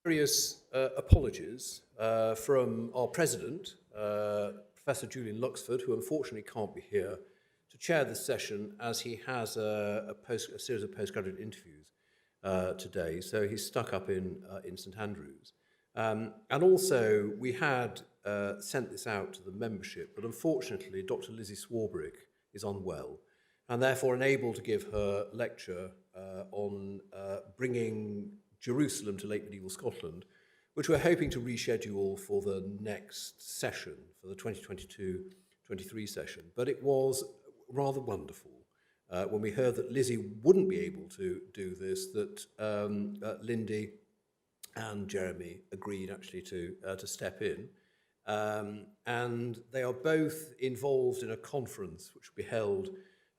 Various apologies from our president, Professor Julian Luxford, who unfortunately can't be here to chair this session as he has a series of postgraduate interviews today. So he's stuck up in St Andrews. And also, we had sent this out to the membership, but unfortunately, Dr. Lizzie Swarbrick is unwell and therefore unable to give her lecture on bringing Jerusalem to late medieval Scotland, which we're hoping to reschedule for the next session, for the 2022-23 session. But it was rather wonderful when we heard that Lizzie wouldn't be able to do this, that Lindy and Jeremy agreed actually to step in. And they are both involved in a conference which will be held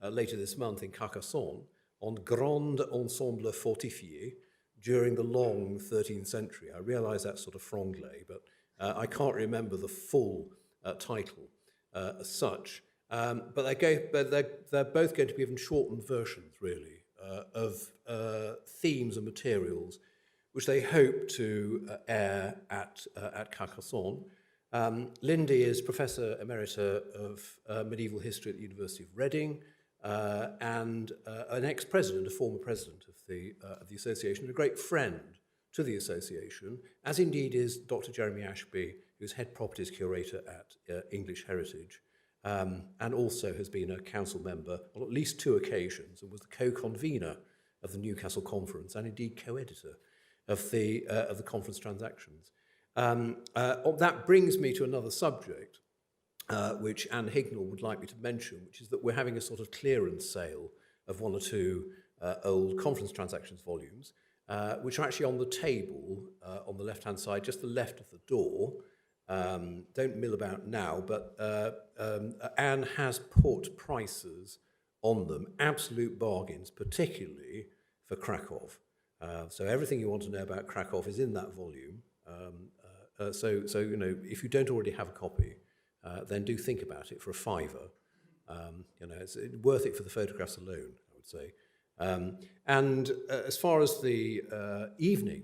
later this month in Carcassonne on Grand Ensemble Fortifié during the long 13th century. I realise that's sort of franglais, but I can't remember the full title as such. But they're both going to be given shortened versions, really, of themes and materials which they hope to air at Carcassonne. Lindy is Professor Emerita of Medieval History at the University of Reading, and an ex-president, a former president of the association, a great friend to the association, as indeed is Dr. Jeremy Ashbee, who's head properties curator at English Heritage, and also has been a council member on at least 2 occasions and was the co-convener of the Newcastle Conference and indeed co-editor of the conference transactions. That brings me to another subject, which Anne Hignall would like me to mention, which is that we're having a sort of clearance sale of 1 or 2 old conference transactions volumes, which are actually on the table on the left-hand side, just the left of the door. Don't mill about now, but Anne has put prices on them, absolute bargains, particularly for Krakow. So everything you want to know about Krakow is in that volume. So you know, if you don't already have a copy, then do think about it for a £5. You know, it's worth it for the photographs alone, I would say. And as far as the evening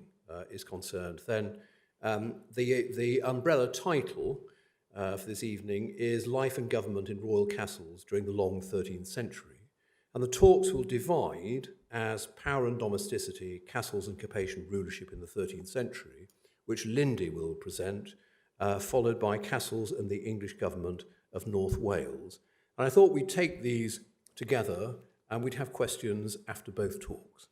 is concerned, then the umbrella title for this evening is Life and Government in Royal Castles During the Long 13th Century. And the talks will divide as Power and Domesticity, Castles and Capetian Rulership in the 13th Century, which Lindy will present, followed by Castles and the English Government of North Wales. And I thought we'd take these together and we'd have questions after both talks.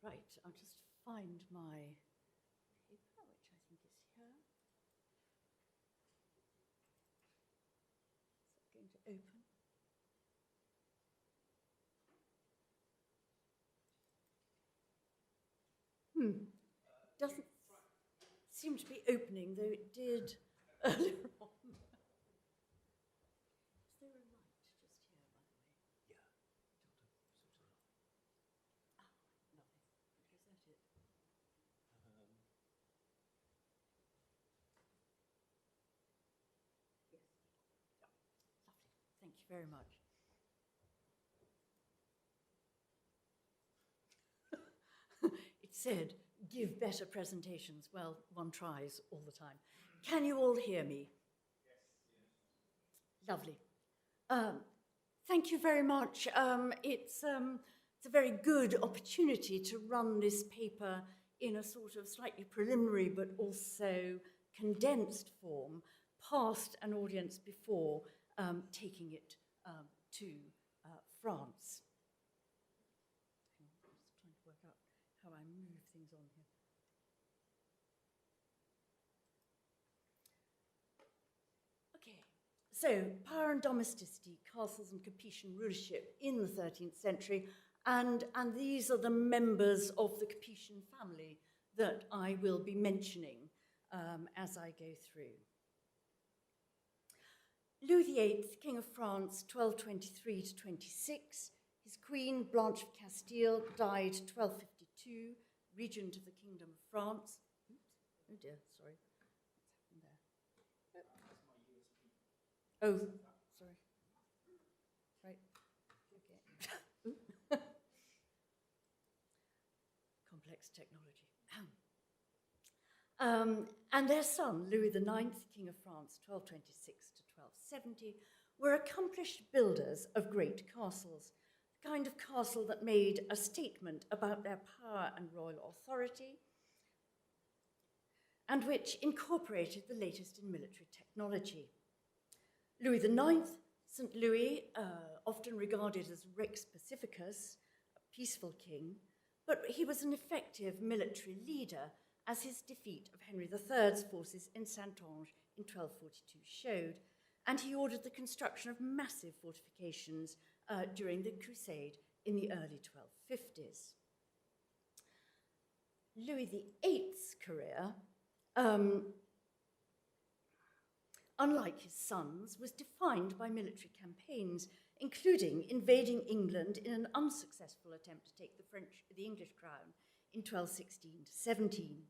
Right, I'll just find my paper, which I think is here. Is that going to open? Doesn't seem to be opening, though it did earlier on. Is there a light just here, by the way? Yeah. Lovely. Is that it? Yes. Lovely. Thank you very much. It said, give better presentations. Well, one tries all the time. Can you all hear me? Yes. Lovely. Thank you very much. It's a very good opportunity to run this paper in a sort of slightly preliminary but also condensed form past an audience before taking it to France. I'm just trying to work out how I move things on here. Okay, so power and domesticity, castles and Capetian rulership in the 13th century, and these are the members of the Capetian family that I will be mentioning as I go through. Louis VIII, King of France, 1223 to 26. His queen, Blanche of Castile, died 1252, regent of the Kingdom of France. Oops. Oh dear, sorry. What's happened there? Oh, sorry. Right. Okay. Complex technology. And their son, Louis IX, King of France, 1226 to 1270, were accomplished builders of great castles, the kind of castle that made a statement about their power and royal authority, and which incorporated the latest in military technology. Louis IX, St. Louis, often regarded as Rex Pacificus, a peaceful king, but he was an effective military leader, as his defeat of Henry III's forces in Saintonge in 1242 showed, and he ordered the construction of massive fortifications during the Crusade in the early 1250s. Louis VIII's career, unlike his son's, was defined by military campaigns, including invading England in an unsuccessful attempt to take the English crown in 1216 to 17.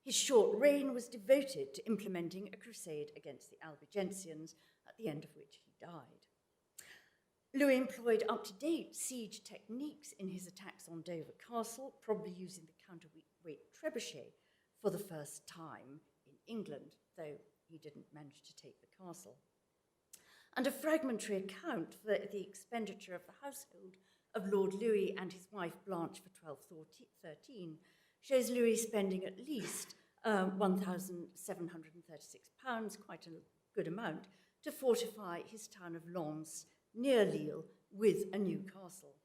His short reign was devoted to implementing a crusade against the Albigensians, at the end of which he died. Louis employed up-to-date siege techniques in his attacks on Dover Castle, probably using the counterweight trebuchet for the first time in England, though he didn't manage to take the castle. And a fragmentary account for the expenditure of the household of Lord Louis and his wife Blanche for 1213 shows Louis spending at least £1,736, quite a good amount, to fortify his town of Lens, near Lille, with a new castle.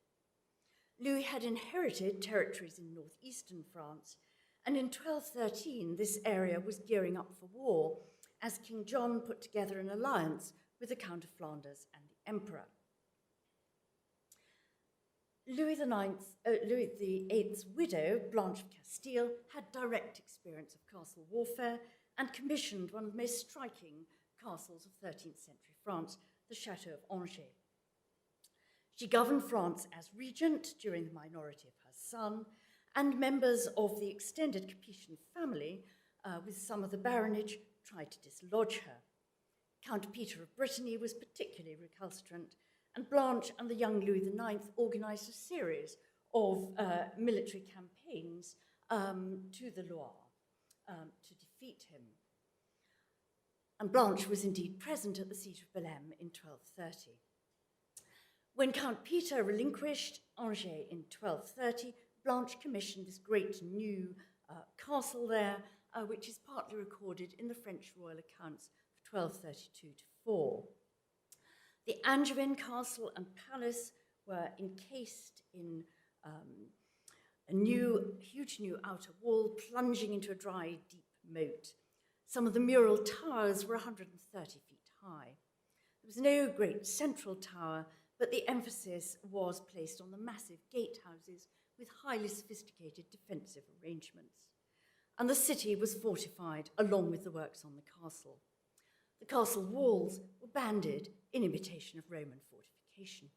Louis had inherited territories in northeastern France, and in 1213 this area was gearing up for war, as King John put together an alliance with the Count of Flanders and the Emperor. Louis VIII's widow, Blanche of Castile, had direct experience of castle warfare and commissioned one of the most striking castles of 13th century France, the Chateau of Angers. She governed France as regent during the minority of her son, and members of the extended Capetian family, with some of the baronage, tried to dislodge her. Count Peter of Brittany was particularly recalcitrant, and Blanche and the young Louis IX organised a series of military campaigns to the Loire to defeat him. And Blanche was indeed present at the siege of Belém in 1230. When Count Peter relinquished Angers in 1230, Blanche commissioned this great new castle there, which is partly recorded in the French royal accounts of 1232 to 4. The Angevin castle and palace were encased in a huge new outer wall plunging into a dry, deep moat. Some of the mural towers were 130 feet high. There was no great central tower, but the emphasis was placed on the massive gatehouses with highly sophisticated defensive arrangements. And the city was fortified along with the works on the castle. The castle walls were banded in imitation of Roman fortification.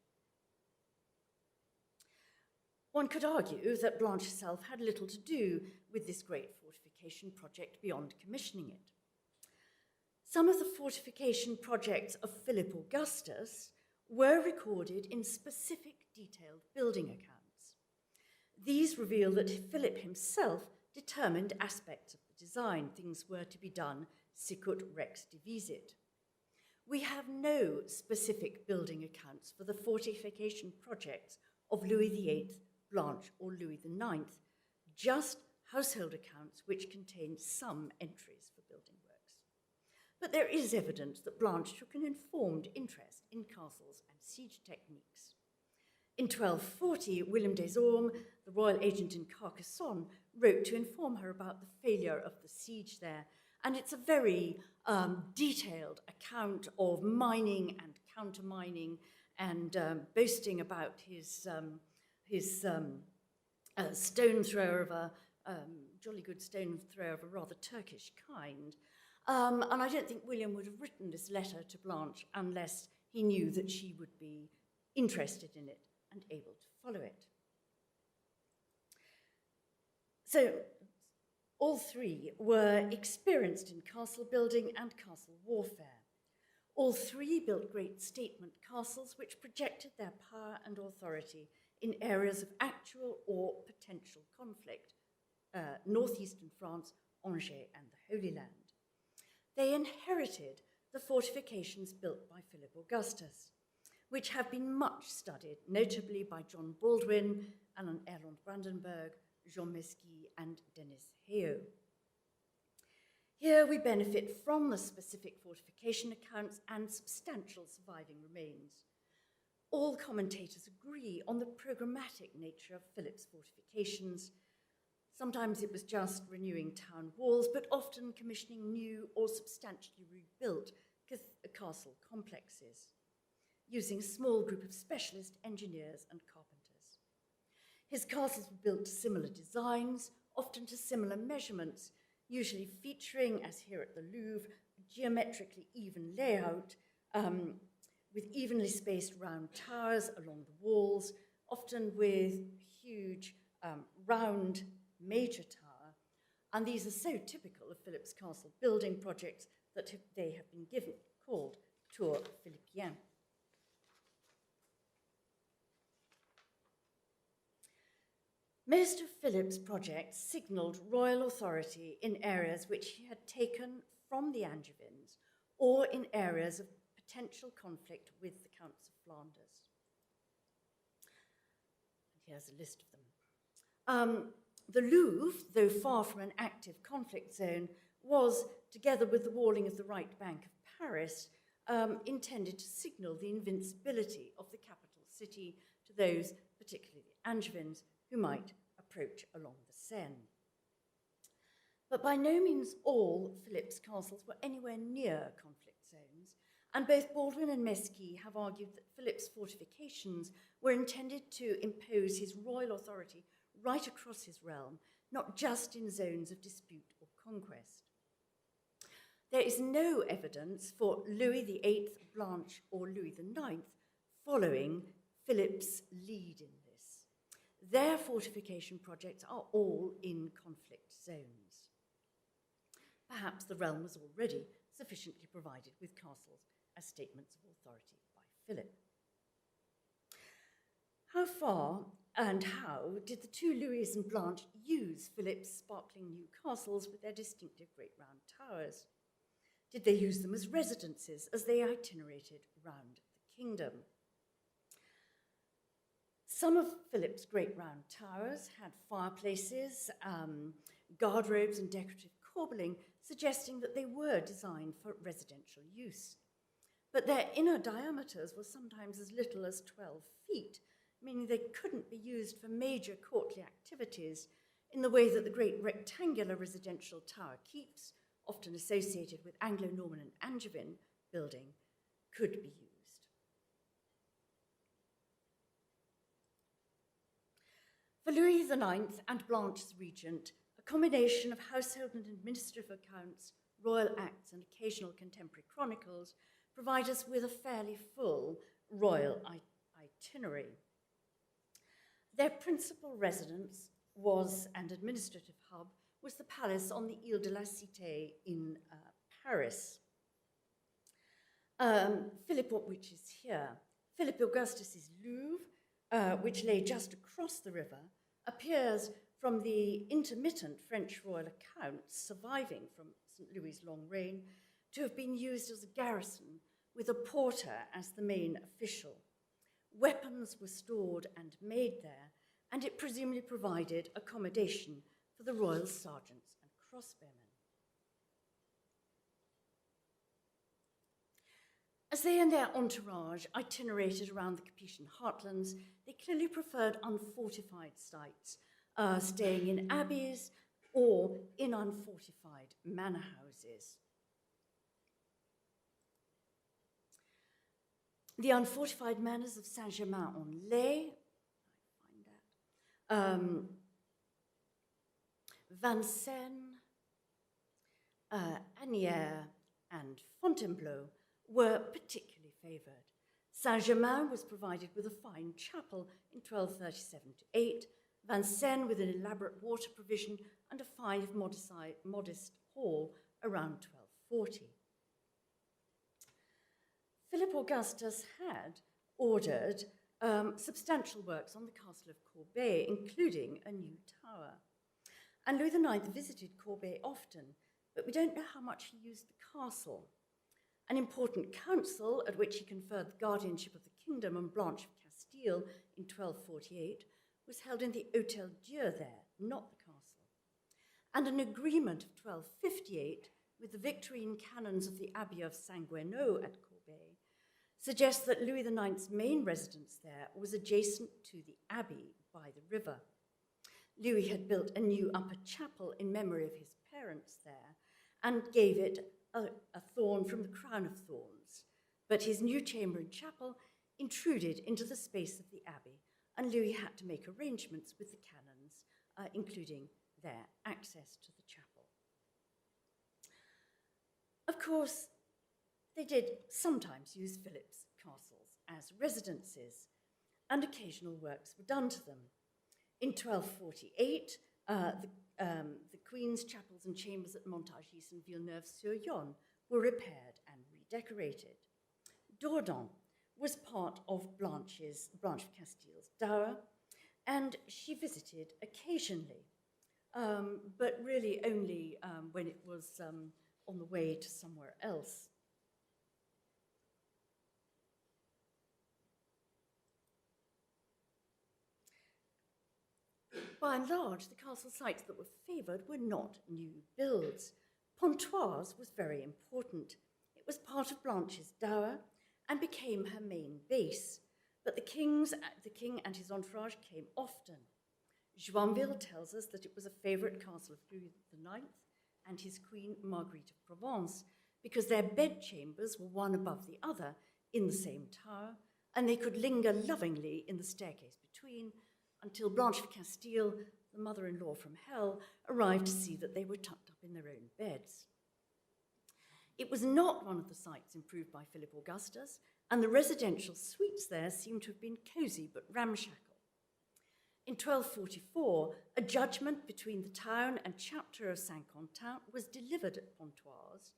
One could argue that Blanche herself had little to do with this great fortification project beyond commissioning it. Some of the fortification projects of Philip Augustus were recorded in specific detailed building accounts. These reveal that Philip himself determined aspects of the design. Things were to be done sicut rex divisit. We have no specific building accounts for the fortification projects of Louis VIII, Blanche, or Louis IX, just household accounts which contain some entries for building works. But there is evidence that Blanche took an informed interest in castles and siege techniques. In 1240, William des Ormes, the royal agent in Carcassonne, wrote to inform her about the failure of the siege there. And it's a very detailed account of mining and countermining and boasting about his stone thrower of a jolly good stone thrower of a rather Turkish kind. And I don't think William would have written this letter to Blanche unless he knew that she would be interested in it and able to follow it. So all three were experienced in castle building and castle warfare. All three built great statement castles which projected their power and authority in areas of actual or potential conflict, northeastern France, Angers, and the Holy Land. They inherited the fortifications built by Philip Augustus, which have been much studied, notably by John Baldwin, Alan Erland Brandenburg, Jean Mesquier, and Denis Hayot. Here we benefit from the specific fortification accounts and substantial surviving remains. All commentators agree on the programmatic nature of Philip's fortifications. Sometimes it was just renewing town walls, but often commissioning new or substantially rebuilt castle complexes, using a small group of specialist engineers and carpenters. His castles were built to similar designs, often to similar measurements, usually featuring, as here at the Louvre, a geometrically even layout with evenly spaced round towers along the walls, often with huge round major tower. And these are so typical of Philip's castle building projects that they have been called Tours Philippiens. Most of Philip's projects signalled royal authority in areas which he had taken from the Angevins or in areas of potential conflict with the Counts of Flanders. And here's a list of them. The Louvre, though far from an active conflict zone, was, together with the walling of the right bank of Paris, intended to signal the invincibility of the capital city to those, particularly the Angevins, who might approach along the Seine. But by no means all Philip's castles were anywhere near conflict zones, and both Baldwin and Mesquier have argued that Philip's fortifications were intended to impose his royal authority right across his realm, not just in zones of dispute or conquest. There is no evidence for Louis VIII, Blanche, or Louis IX following Philip's lead in this. Their fortification projects are all in conflict zones. Perhaps the realm was already sufficiently provided with castles as statements of authority by Philip. How far and how did the two Louis and Blanche use Philip's sparkling new castles with their distinctive great round towers? Did they use them as residences as they itinerated round the kingdom? Some of Philip's great round towers had fireplaces, guardrobes, and decorative corbelling, suggesting that they were designed for residential use. But their inner diameters were sometimes as little as 12 feet, meaning they couldn't be used for major courtly activities in the way that the great rectangular residential tower keeps, often associated with Anglo-Norman and Angevin building, could be used. For Louis IX and Blanche as regent, a combination of household and administrative accounts, royal acts, and occasional contemporary chronicles provide us with a fairly full royal itinerary. Their principal residence and administrative hub was the palace on the Ile de la Cité in Paris. Philip, which is here, Philip Augustus's Louvre, which lay just across the river, appears from the intermittent French royal accounts surviving from St. Louis's long reign to have been used as a garrison with a porter as the main official. Weapons were stored and made there, and it presumably provided accommodation for the royal sergeants and crossbowmen. As they and their entourage itinerated around the Capetian heartlands, they clearly preferred unfortified sites, staying in abbeys or in unfortified manor houses. The unfortified manors of Saint-Germain-en-Laye, Vincennes, and Panière, and Fontainebleau were particularly favoured. Saint-Germain was provided with a fine chapel in 1237-8, Vincennes with an elaborate water provision, and a fine if modest hall around 1240. Philip Augustus had ordered substantial works on the castle of Corbeil, including a new tower. And Louis IX visited Corbeil often, but we don't know how much he used the castle. An important council at which he conferred the guardianship of the kingdom on Blanche of Castile in 1248 was held in the Hôtel Dieu there, not the castle. And an agreement of 1258 with the Victorine canons of the Abbey of Saint-Guéneau at Corbeil suggests that Louis IX's main residence there was adjacent to the abbey by the river. Louis had built a new upper chapel in memory of his parents there and gave it a thorn from the crown of thorns, but his new chamber and chapel intruded into the space of the abbey, and Louis had to make arrangements with the canons, including their access to the chapel. Of course, they did sometimes use Philip's castles as residences, and occasional works were done to them. In 1248, the Queen's chapels and chambers at Montargis and Villeneuve-sur-Yonne were repaired and redecorated. Dourdan was part of Blanche of Castile's dower, and she visited occasionally, but really only when it was on the way to somewhere else. By and large, the castle sites that were favoured were not new builds. Pontoise was very important. It was part of Blanche's dower and became her main base, but the king and his entourage came often. Joinville tells us that it was a favourite castle of Louis IX and his queen Marguerite of Provence, because their bedchambers were one above the other in the same tower, and they could linger lovingly in the staircase between, until Blanche of Castile, the mother-in-law from hell, arrived to see that they were tucked up in their own beds. It was not one of the sites improved by Philip Augustus, and the residential suites there seem to have been cosy but ramshackle. In 1244, a judgment between the town and chapter of Saint-Quentin was delivered at Pontoise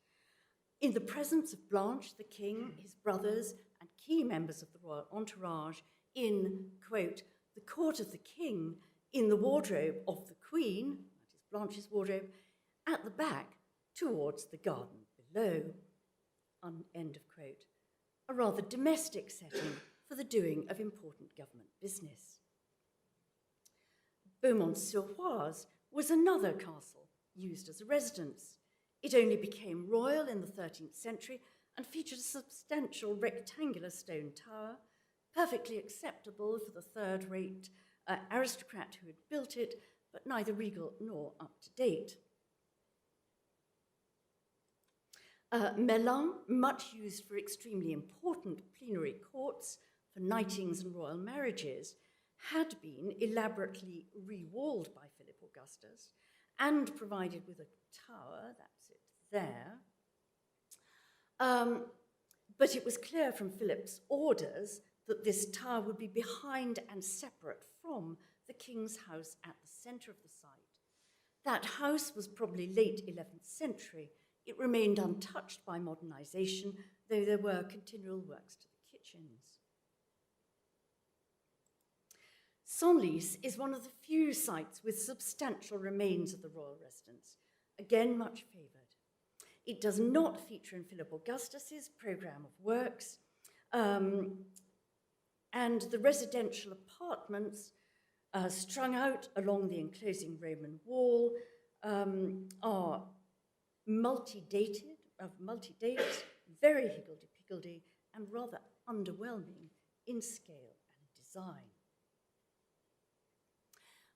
in the presence of Blanche, the king, his brothers, and key members of the royal entourage in, quote, the court of the king, in the wardrobe of the queen, that is Blanche's wardrobe, at the back towards the garden below, end of quote. A rather domestic setting for the doing of important government business. Beaumont-sur-Oise was another castle used as a residence. It only became royal in the 13th century and featured a substantial rectangular stone tower, perfectly acceptable for the third-rate aristocrat who had built it, but neither regal nor up-to-date. Melun, much used for extremely important plenary courts, for knightings and royal marriages, had been elaborately re-walled by Philip Augustus and provided with a tower, that's it there. But it was clear from Philip's orders that this tower would be behind and separate from the king's house at the centre of the site. That house was probably late 11th century. It remained untouched by modernisation, though there were continual works to the kitchens. Senlis is one of the few sites with substantial remains of the royal residence, again much favoured. It does not feature in Philip Augustus's programme of works, and the residential apartments strung out along the enclosing Roman wall are multi-dates, very higgledy-piggledy, and rather underwhelming in scale and design.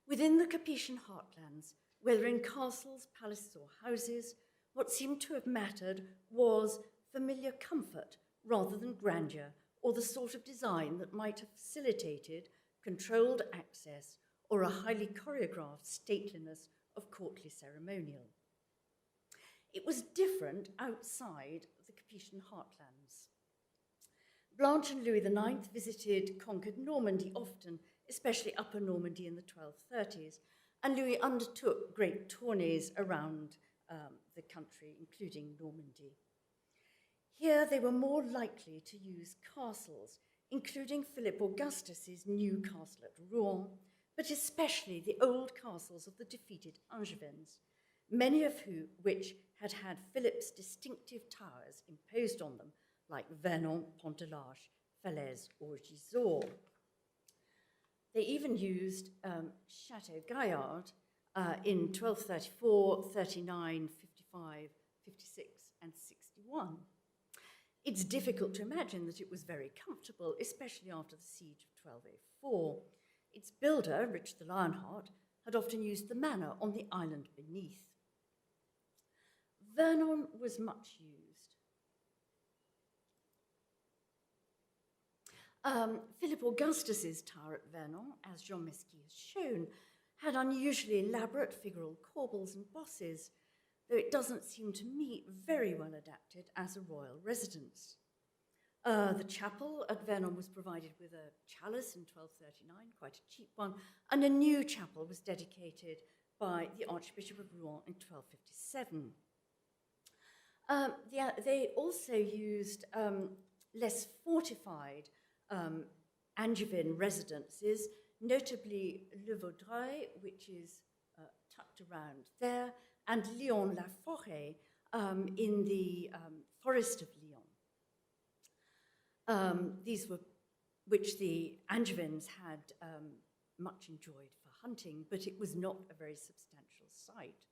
Within the Capetian heartlands, whether in castles, palaces, or houses, what seemed to have mattered was familiar comfort rather than grandeur, or the sort of design that might have facilitated controlled access or a highly choreographed stateliness of courtly ceremonial. It was different outside the Capetian heartlands. Blanche and Louis IX visited conquered Normandy often, especially Upper Normandy in the 1230s, and Louis undertook great tourneys around the country, including Normandy. Here they were more likely to use castles, including Philip Augustus's new castle at Rouen, but especially the old castles of the defeated Angevins, many of which had had Philip's distinctive towers imposed on them, like Vernon, Pont de l'Arche, Falaise, or Gisors. They even used Chateau Gaillard in 1234, 39, 55, 56, and 61. It's difficult to imagine that it was very comfortable, especially after the siege of 1204. Its builder, Richard the Lionheart, had often used the manor on the island beneath. Vernon was much used. Philip Augustus's tower at Vernon, as Jean Mesquier has shown, had unusually elaborate figural corbels and bosses, though it doesn't seem to me very well adapted as a royal residence. The chapel at Vernon was provided with a chalice in 1239, quite a cheap one, and a new chapel was dedicated by the Archbishop of Rouen in 1257. They also used less fortified Angevin residences, notably Le Vaudreuil, which is tucked around there, and Lyon-la-Forêt in the forest of Lyon. These were which the Angevins had much enjoyed for hunting, but it was not a very substantial site.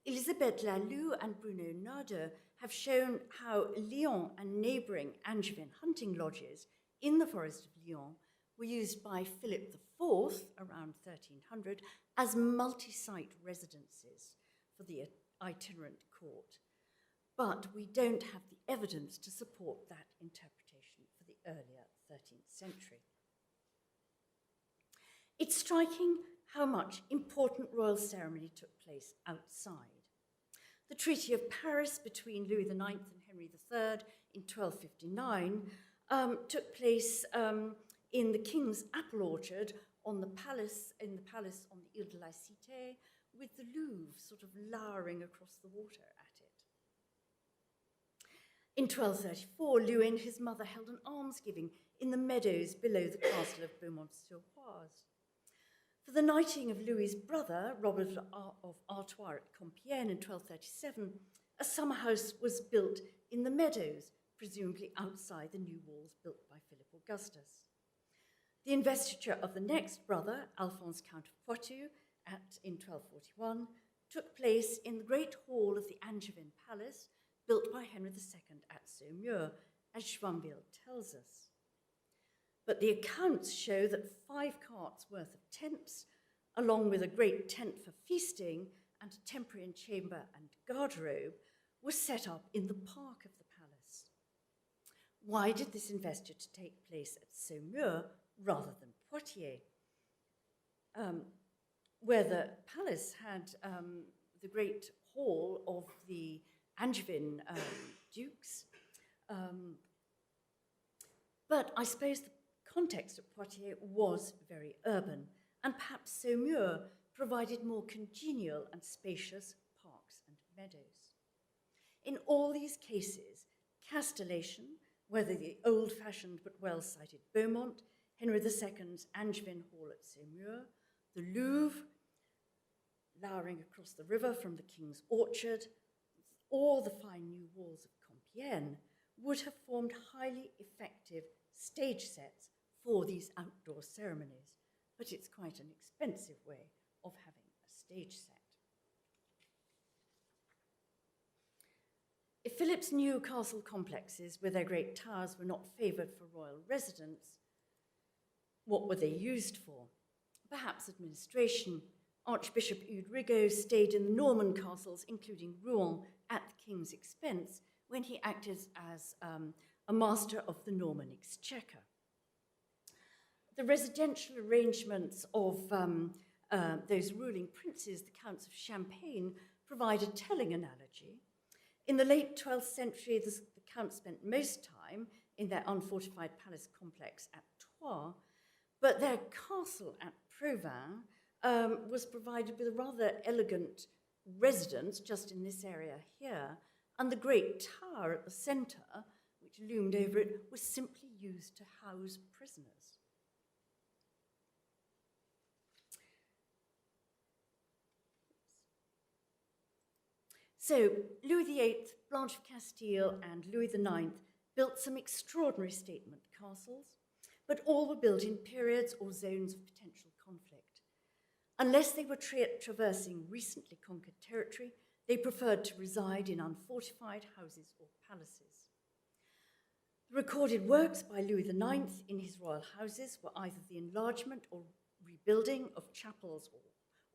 Elisabeth Laloux and Bruno Nader have shown how Lyon and neighbouring Angevin hunting lodges in the forest of Lyon were used by Philip IV around 1300 as multi-site residences for the itinerant court. But we don't have the evidence to support that interpretation for the earlier 13th century. It's striking how much important royal ceremony took place outside. The Treaty of Paris between Louis IX and Henry III in 1259 took place in the King's apple orchard in the palace on the Ile de la Cité, with the Louvre sort of lowering across the water at it. In 1234, Louis and his mother held an almsgiving in the meadows below the castle of Beaumont-sur-Oise. For the knighting of Louis's brother, Robert of Artois at Compiègne in 1237, a summer house was built in the meadows, presumably outside the new walls built by Philip Augustus. The investiture of the next brother, Alphonse Count of Poitou, in 1241, took place in the great hall of the Angevin Palace, built by Henry II at Saumur, as Schwanville tells us. But the accounts show that 5 carts worth of tents, along with a great tent for feasting and a temporary chamber and garderobe, were set up in the park of the palace. Why did this investiture take place at Saumur rather than Poitiers, where the palace had the great hall of the Angevin dukes? But I suppose the context of Poitiers was very urban, and perhaps Saumur provided more congenial and spacious parks and meadows. In all these cases, castellation, whether the old-fashioned but well-sited Beaumont, Henry II's Angevin Hall at Saumur, the Louvre, lowering across the river from the King's Orchard, or the fine new walls of Compiègne, would have formed highly effective stage sets for these outdoor ceremonies, but it's quite an expensive way of having a stage set. If Philip's new castle complexes with their great towers were not favoured for royal residence, what were they used for? Perhaps administration. Archbishop Eudes Rigaud stayed in the Norman castles, including Rouen, at the king's expense when he acted as a master of the Norman exchequer. The residential arrangements of those ruling princes, the Counts of Champagne, provide a telling analogy. In the late 12th century, the Counts spent most time in their unfortified palace complex at Troyes, but their castle at Provins was provided with a rather elegant residence just in this area here, and the great tower at the centre, which loomed over it, was simply used to house prisoners. So Louis VIII, Blanche of Castile, and Louis IX built some extraordinary statement castles, but all were built in periods or zones of potential conflict. Unless they were traversing recently conquered territory, they preferred to reside in unfortified houses or palaces. The recorded works by Louis IX in his royal houses were either the enlargement or rebuilding of chapels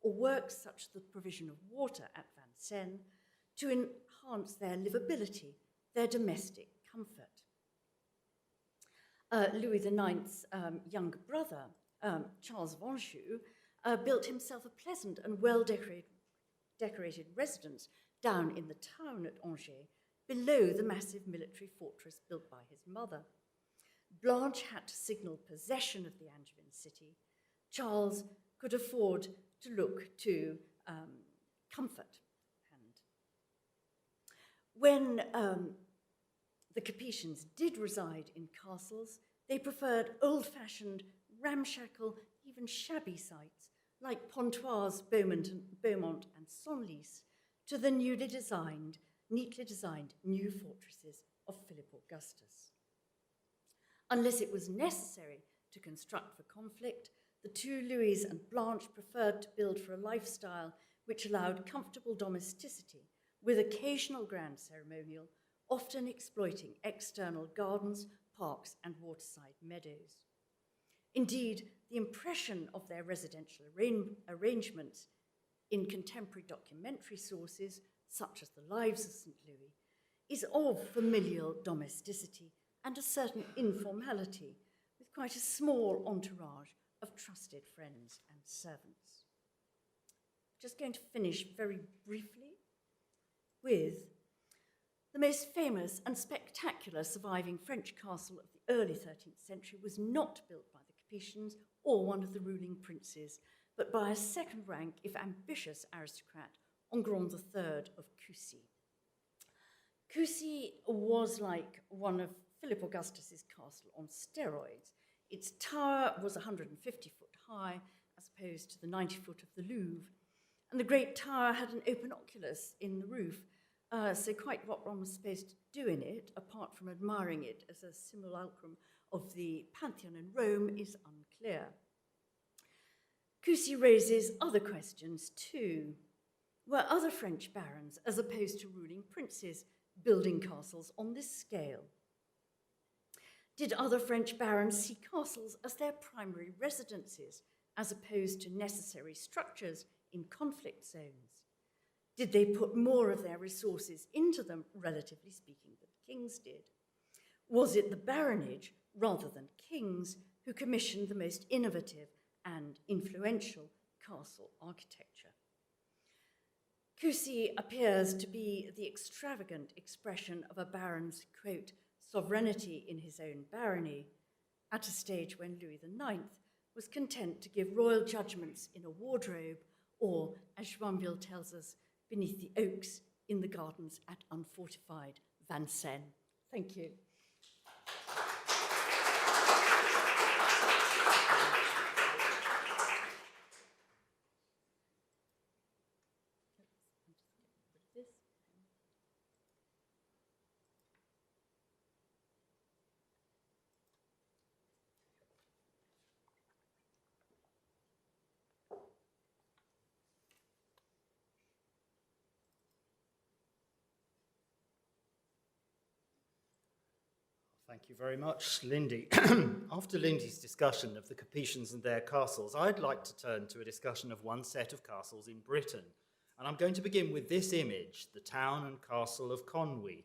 or works such as the provision of water at Vincennes to enhance their livability, their domestic comfort. Louis IX's younger brother, Charles of Anjou, built himself a pleasant and well-decorated residence down in the town at Angers, below the massive military fortress built by his mother. Blanche had to signal possession of the Angevin city. Charles could afford to look to comfort. And when the Capetians did reside in castles, they preferred old-fashioned, ramshackle, even shabby sites like Pontoise, Beaumont, and Senlis to the neatly designed new fortresses of Philip Augustus. Unless it was necessary to construct for conflict, the two Louis and Blanche preferred to build for a lifestyle which allowed comfortable domesticity with occasional grand ceremonial, often exploiting external gardens, parks, and waterside meadows. Indeed, the impression of their residential arrangements in contemporary documentary sources, such as the Lives of St. Louis, is of familial domesticity and a certain informality, with quite a small entourage of trusted friends and servants. Just going to finish very briefly with the most famous and spectacular surviving French castle of the early 13th century was not built by the Capetians or one of the ruling princes, but by a second-rank, if ambitious, aristocrat, Enguerrand III of Coucy. Coucy was like one of Philip Augustus's castle on steroids. Its tower was 150 foot high, as opposed to the 90 foot of the Louvre, and the great tower had an open oculus in the roof, so quite what one was supposed to do in it, apart from admiring it as a simulacrum of the Pantheon in Rome, is unclear. Coucy raises other questions too. Were other French barons, as opposed to ruling princes, building castles on this scale? Did other French barons see castles as their primary residences, as opposed to necessary structures in conflict zones? Did they put more of their resources into them, relatively speaking, than kings did? Was it the baronage, rather than kings, who commissioned the most innovative and influential castle architecture? Coucy appears to be the extravagant expression of a baron's, quote, sovereignty in his own barony, at a stage when Louis IX was content to give royal judgments in a wardrobe, or, as Joinville tells us, beneath the oaks in the gardens at unfortified Vincennes. Thank you. Thank you very much, Lindy. After Lindy's discussion of the Capetians and their castles, I'd like to turn to a discussion of one set of castles in Britain. And I'm going to begin with this image, the town and castle of Conwy,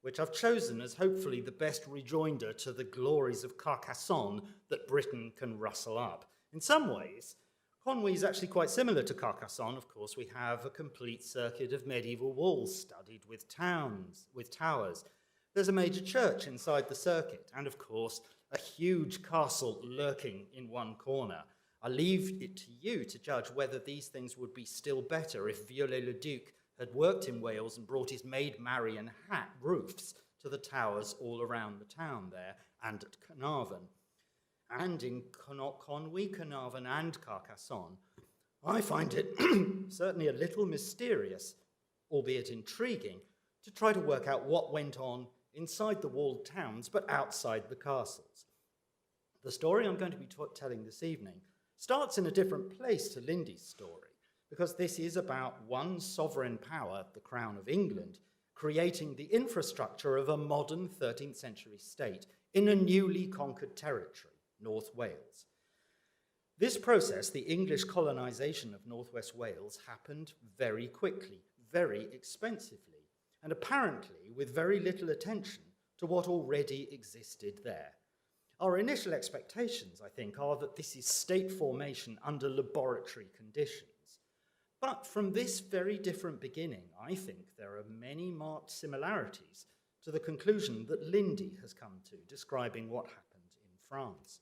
which I've chosen as hopefully the best rejoinder to the glories of Carcassonne that Britain can rustle up. In some ways, Conwy is actually quite similar to Carcassonne. Of course, we have a complete circuit of medieval walls studded with towers. There's a major church inside the circuit, and of course, a huge castle lurking in one corner. I leave it to you to judge whether these things would be still better if Viollet-le-Duc had worked in Wales and brought his Maid Marian hat roofs to the towers all around the town there and at Carnarvon. And in Conwy, Carnarvon, and Carcassonne, I find it certainly a little mysterious, albeit intriguing, to try to work out what went on inside the walled towns but outside the castles. The story I'm going to be telling this evening starts in a different place to Lindy's story, because this is about one sovereign power, the Crown of England, creating the infrastructure of a modern 13th century state in a newly conquered territory, North Wales. This process, the English colonisation of northwest Wales, happened very quickly, very expensively, and apparently with very little attention to what already existed there. Our initial expectations, I think, are that this is state formation under laboratory conditions. But from this very different beginning, I think there are many marked similarities to the conclusion that Lindy has come to, describing what happened in France.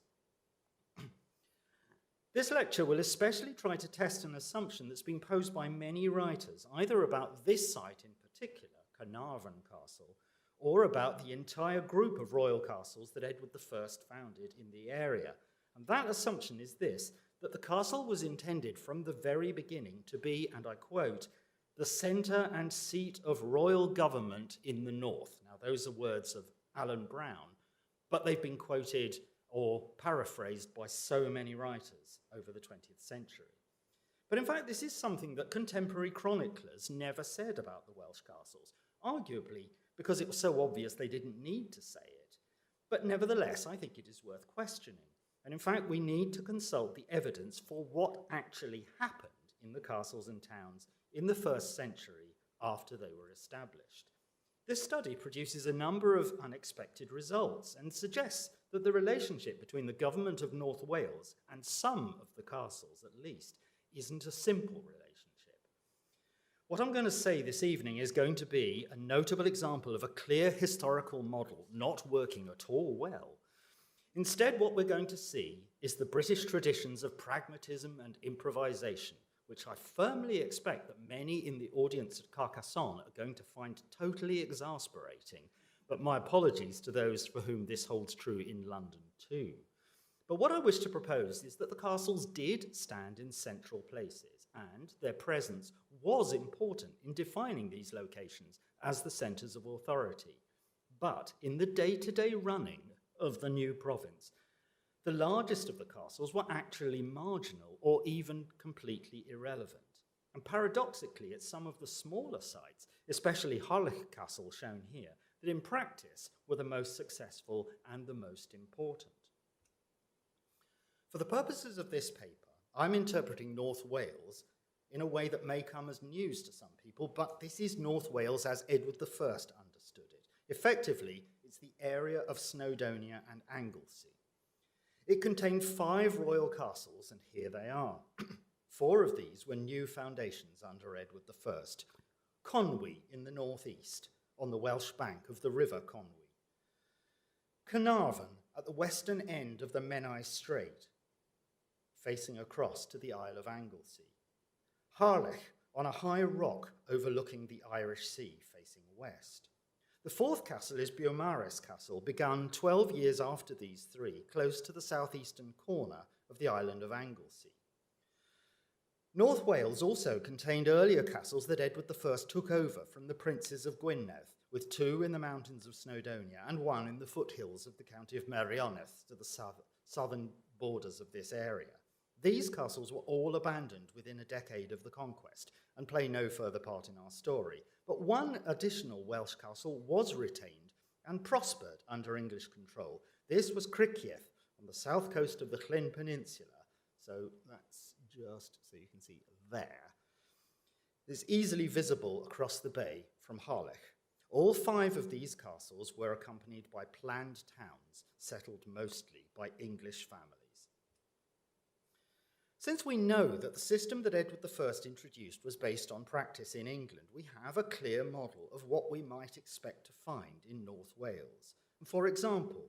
This lecture will especially try to test an assumption that's been posed by many writers, either about this site in particular, Carnarvon Castle, or about the entire group of royal castles that Edward I founded in the area. And that assumption is this, that the castle was intended from the very beginning to be, and I quote, the centre and seat of royal government in the north. Now, those are words of Alan Brown, but they've been quoted or paraphrased by so many writers over the 20th century. But in fact, this is something that contemporary chroniclers never said about the Welsh castles, arguably because it was so obvious they didn't need to say it. But nevertheless, I think it is worth questioning. And in fact, we need to consult the evidence for what actually happened in the castles and towns in the first century after they were established. This study produces a number of unexpected results and suggests that the relationship between the government of North Wales and some of the castles, at least, isn't a simple relationship. What I'm going to say this evening is going to be a notable example of a clear historical model not working at all well. Instead, what we're going to see is the British traditions of pragmatism and improvisation, which I firmly expect that many in the audience at Carcassonne are going to find totally exasperating, but my apologies to those for whom this holds true in London too. But what I wish to propose is that the castles did stand in central places, and their presence was important in defining these locations as the centres of authority. But in the day-to-day running of the new province, the largest of the castles were actually marginal or even completely irrelevant. And paradoxically, it's some of the smaller sites, especially Harlech Castle shown here, that in practice were the most successful and the most important. For the purposes of this paper, I'm interpreting North Wales in a way that may come as news to some people, but this is North Wales as Edward I understood it. Effectively, it's the area of Snowdonia and Anglesey. It contained 5 royal castles, and here they are. 4 of these were new foundations under Edward I. Conwy in the northeast, on the Welsh bank of the River Conwy. Carnarvon at the western end of the Menai Strait, facing across to the Isle of Anglesey. Harlech on a high rock overlooking the Irish Sea, facing west. The 4th castle is Beaumaris Castle, begun 12 years after these 3, close to the southeastern corner of the island of Anglesey. North Wales also contained earlier castles that Edward I took over from the princes of Gwynedd, with 2 in the mountains of Snowdonia and 1 in the foothills of the county of Merioneth to the southern borders of this area. These castles were all abandoned within a decade of the conquest and play no further part in our story. But one additional Welsh castle was retained and prospered under English control. This was Criccieth on the south coast of the Llyn Peninsula. So that's just so you can see there. It's easily visible across the bay from Harlech. All 5 of these castles were accompanied by planned towns, settled mostly by English families. Since we know that the system that Edward I introduced was based on practice in England, we have a clear model of what we might expect to find in North Wales. For example,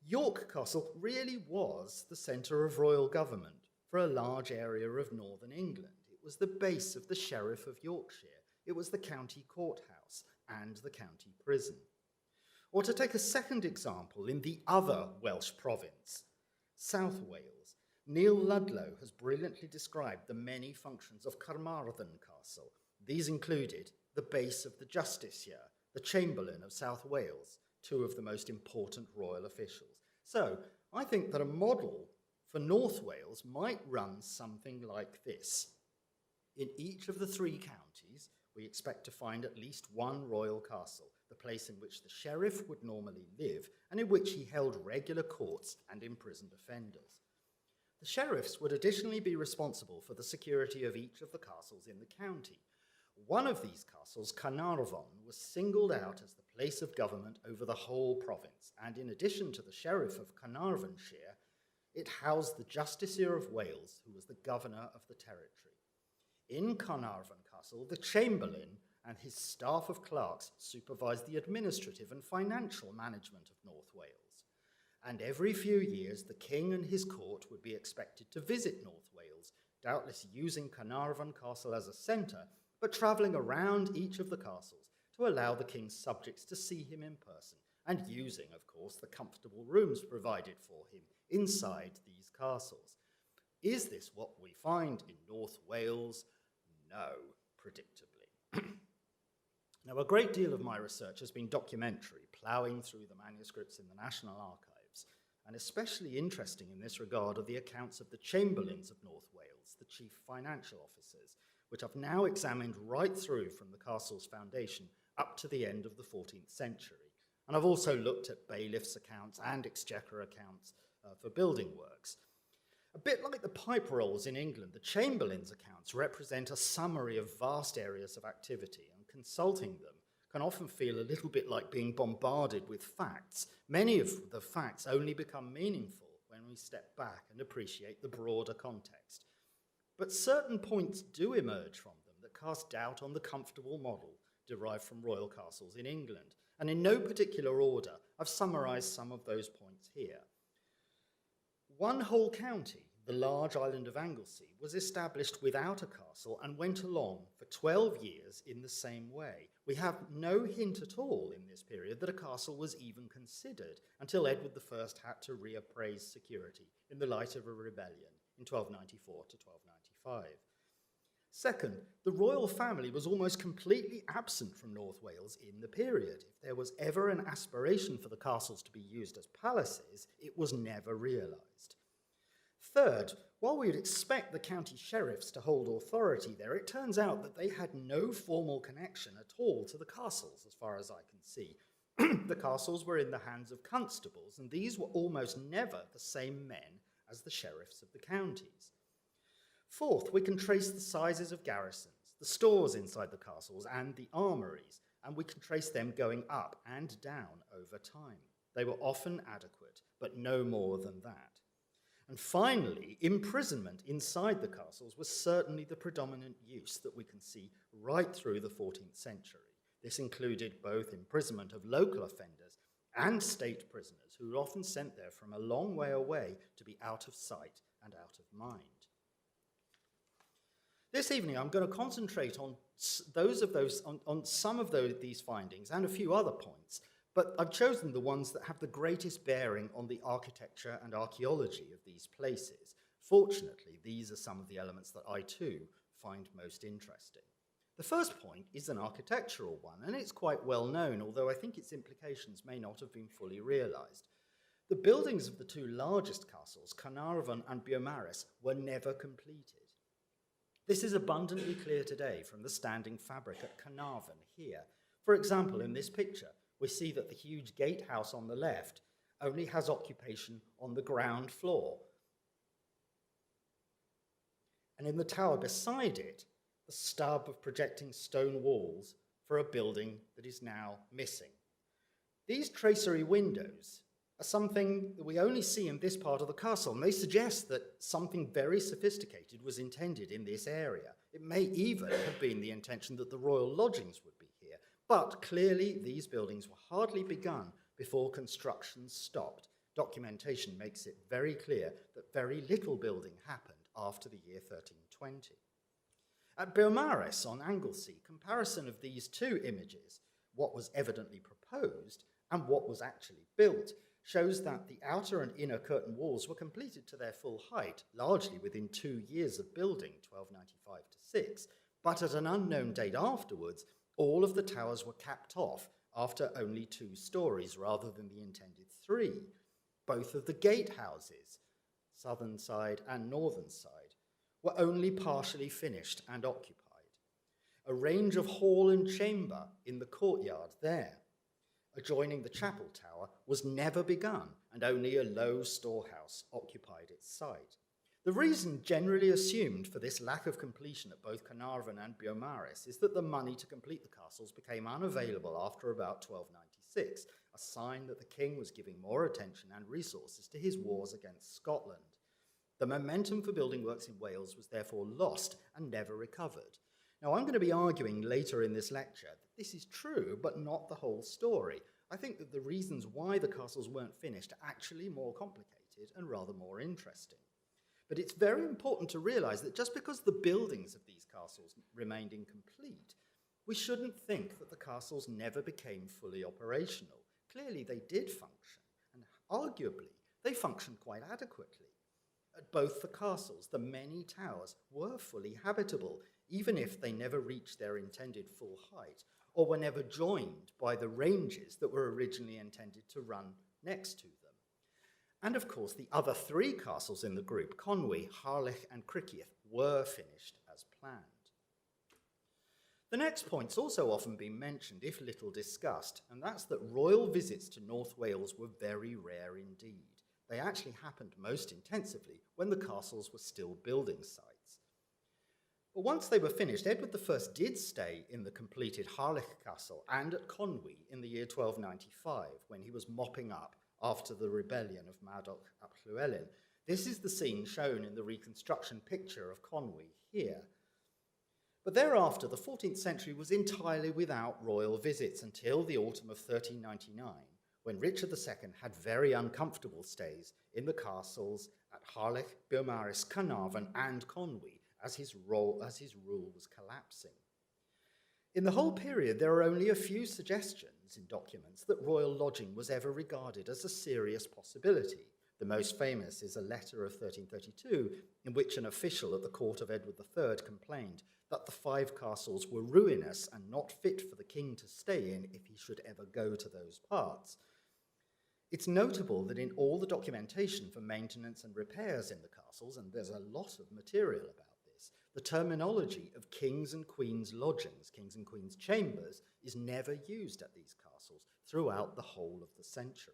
York Castle really was the centre of royal government for a large area of northern England. It was the base of the Sheriff of Yorkshire. It was the county courthouse and the county prison. Or to take a second example, in the other Welsh province, South Wales, Neil Ludlow has brilliantly described the many functions of Carmarthen Castle. These included the base of the Justiciar, the Chamberlain of South Wales, two of the most important royal officials. So I think that a model for North Wales might run something like this. In each of the 3 counties, we expect to find at least one royal castle, the place in which the sheriff would normally live and in which he held regular courts and imprisoned offenders. The sheriffs would additionally be responsible for the security of each of the castles in the county. One of these castles, Carnarvon, was singled out as the place of government over the whole province, and in addition to the sheriff of Carnarvonshire, it housed the Justiciar of Wales, who was the governor of the territory. In Carnarvon Castle, the Chamberlain and his staff of clerks supervised the administrative and financial management of North Wales. And every few years, the king and his court would be expected to visit North Wales, doubtless using Carnarvon Castle as a centre, but travelling around each of the castles to allow the king's subjects to see him in person, and using, of course, the comfortable rooms provided for him inside these castles. Is this what we find in North Wales? No, predictably. Now, a great deal of my research has been documentary, ploughing through the manuscripts in the National Archives, and especially interesting in this regard are the accounts of the Chamberlains of North Wales, the chief financial officers, which I've now examined right through from the castle's foundation up to the end of the 14th century. And I've also looked at bailiffs' accounts and exchequer accounts for building works. A bit like the pipe rolls in England, the Chamberlains' accounts represent a summary of vast areas of activity, and consulting them can often feel a little bit like being bombarded with facts. Many of the facts only become meaningful when we step back and appreciate the broader context. But certain points do emerge from them that cast doubt on the comfortable model derived from royal castles in England. And in no particular order, I've summarised some of those points here. One whole county, the large island of Anglesey, was established without a castle and went along for 12 years in the same way. We have no hint at all in this period that a castle was even considered until Edward I had to reappraise security in the light of a rebellion in 1294 to 1295. Second, the royal family was almost completely absent from North Wales in the period. If there was ever an aspiration for the castles to be used as palaces, it was never realised. Third, while we would expect the county sheriffs to hold authority there, it turns out that they had no formal connection at all to the castles, as far as I can see. The castles were in the hands of constables, and these were almost never the same men as the sheriffs of the counties. Fourth, we can trace the sizes of garrisons, the stores inside the castles, and the armouries, and we can trace them going up and down over time. They were often adequate, but no more than that. And finally, imprisonment inside the castles was certainly the predominant use that we can see right through the 14th century. This included both imprisonment of local offenders and state prisoners who were often sent there from a long way away to be out of sight and out of mind. This evening, I'm going to concentrate on some of these findings and a few other points, but I've chosen the ones that have the greatest bearing on the architecture and archaeology of these places. Fortunately, these are some of the elements that I too find most interesting. The first point is an architectural one, and it's quite well known, although I think its implications may not have been fully realised. The buildings of the 2 largest castles, Carnarvon and Beaumaris, were never completed. This is abundantly clear today from the standing fabric at Carnarvon here. For example, in this picture, we see that the huge gatehouse on the left only has occupation on the ground floor. And in the tower beside it, the stub of projecting stone walls for a building that is now missing. These tracery windows something that we only see in this part of the castle, and they suggest that something very sophisticated was intended in this area. It may even have been the intention that the royal lodgings would be here, but clearly these buildings were hardly begun before construction stopped. Documentation makes it very clear that very little building happened after the year 1320. At Beaumaris on Anglesey, comparison of these two images, what was evidently proposed and what was actually built, shows that the outer and inner curtain walls were completed to their full height, largely within 2 years of building, 1295 to 6, but at an unknown date afterwards, all of the towers were capped off after only 2 stories rather than the intended 3. Both of the gatehouses, southern side and northern side, were only partially finished and occupied. A range of hall and chamber in the courtyard there, adjoining the chapel tower, was never begun, and only a low storehouse occupied its site. The reason generally assumed for this lack of completion at both Carnarvon and Beaumaris is that the money to complete the castles became unavailable after about 1296, a sign that the king was giving more attention and resources to his wars against Scotland. The momentum for building works in Wales was therefore lost and never recovered. Now, I'm going to be arguing later in this lecture that this is true, but not the whole story. I think that the reasons why the castles weren't finished are actually more complicated and rather more interesting. But it's very important to realise that just because the buildings of these castles remained incomplete, we shouldn't think that the castles never became fully operational. Clearly they did function, and arguably they functioned quite adequately. At both the castles, the many towers were fully habitable, even if they never reached their intended full height, or were never joined by the ranges that were originally intended to run next to them. And of course, the other 3 castles in the group, Conwy, Harlech, and Criccieth, were finished as planned. The next point's also often been mentioned, if little discussed, and that's that royal visits to North Wales were very rare indeed. They actually happened most intensively when the castles were still building sites. But once they were finished, Edward I did stay in the completed Harlech Castle and at Conwy in the year 1295, when he was mopping up after the rebellion of Madoc ap Llywelyn. This is the scene shown in the reconstruction picture of Conwy here. But thereafter, the 14th century was entirely without royal visits until the autumn of 1399, when Richard II had very uncomfortable stays in the castles at Harlech, Beaumaris, Carnarvon, and Conwy, as his rule was collapsing. In the whole period, there are only a few suggestions in documents that royal lodging was ever regarded as a serious possibility. The most famous is a letter of 1332, in which an official at the court of Edward III complained that the 5 castles were ruinous and not fit for the king to stay in if he should ever go to those parts. It's notable that in all the documentation for maintenance and repairs in the castles, and there's a lot of material about this, the terminology of kings and queens' lodgings, kings and queens' chambers, is never used at these castles throughout the whole of the century.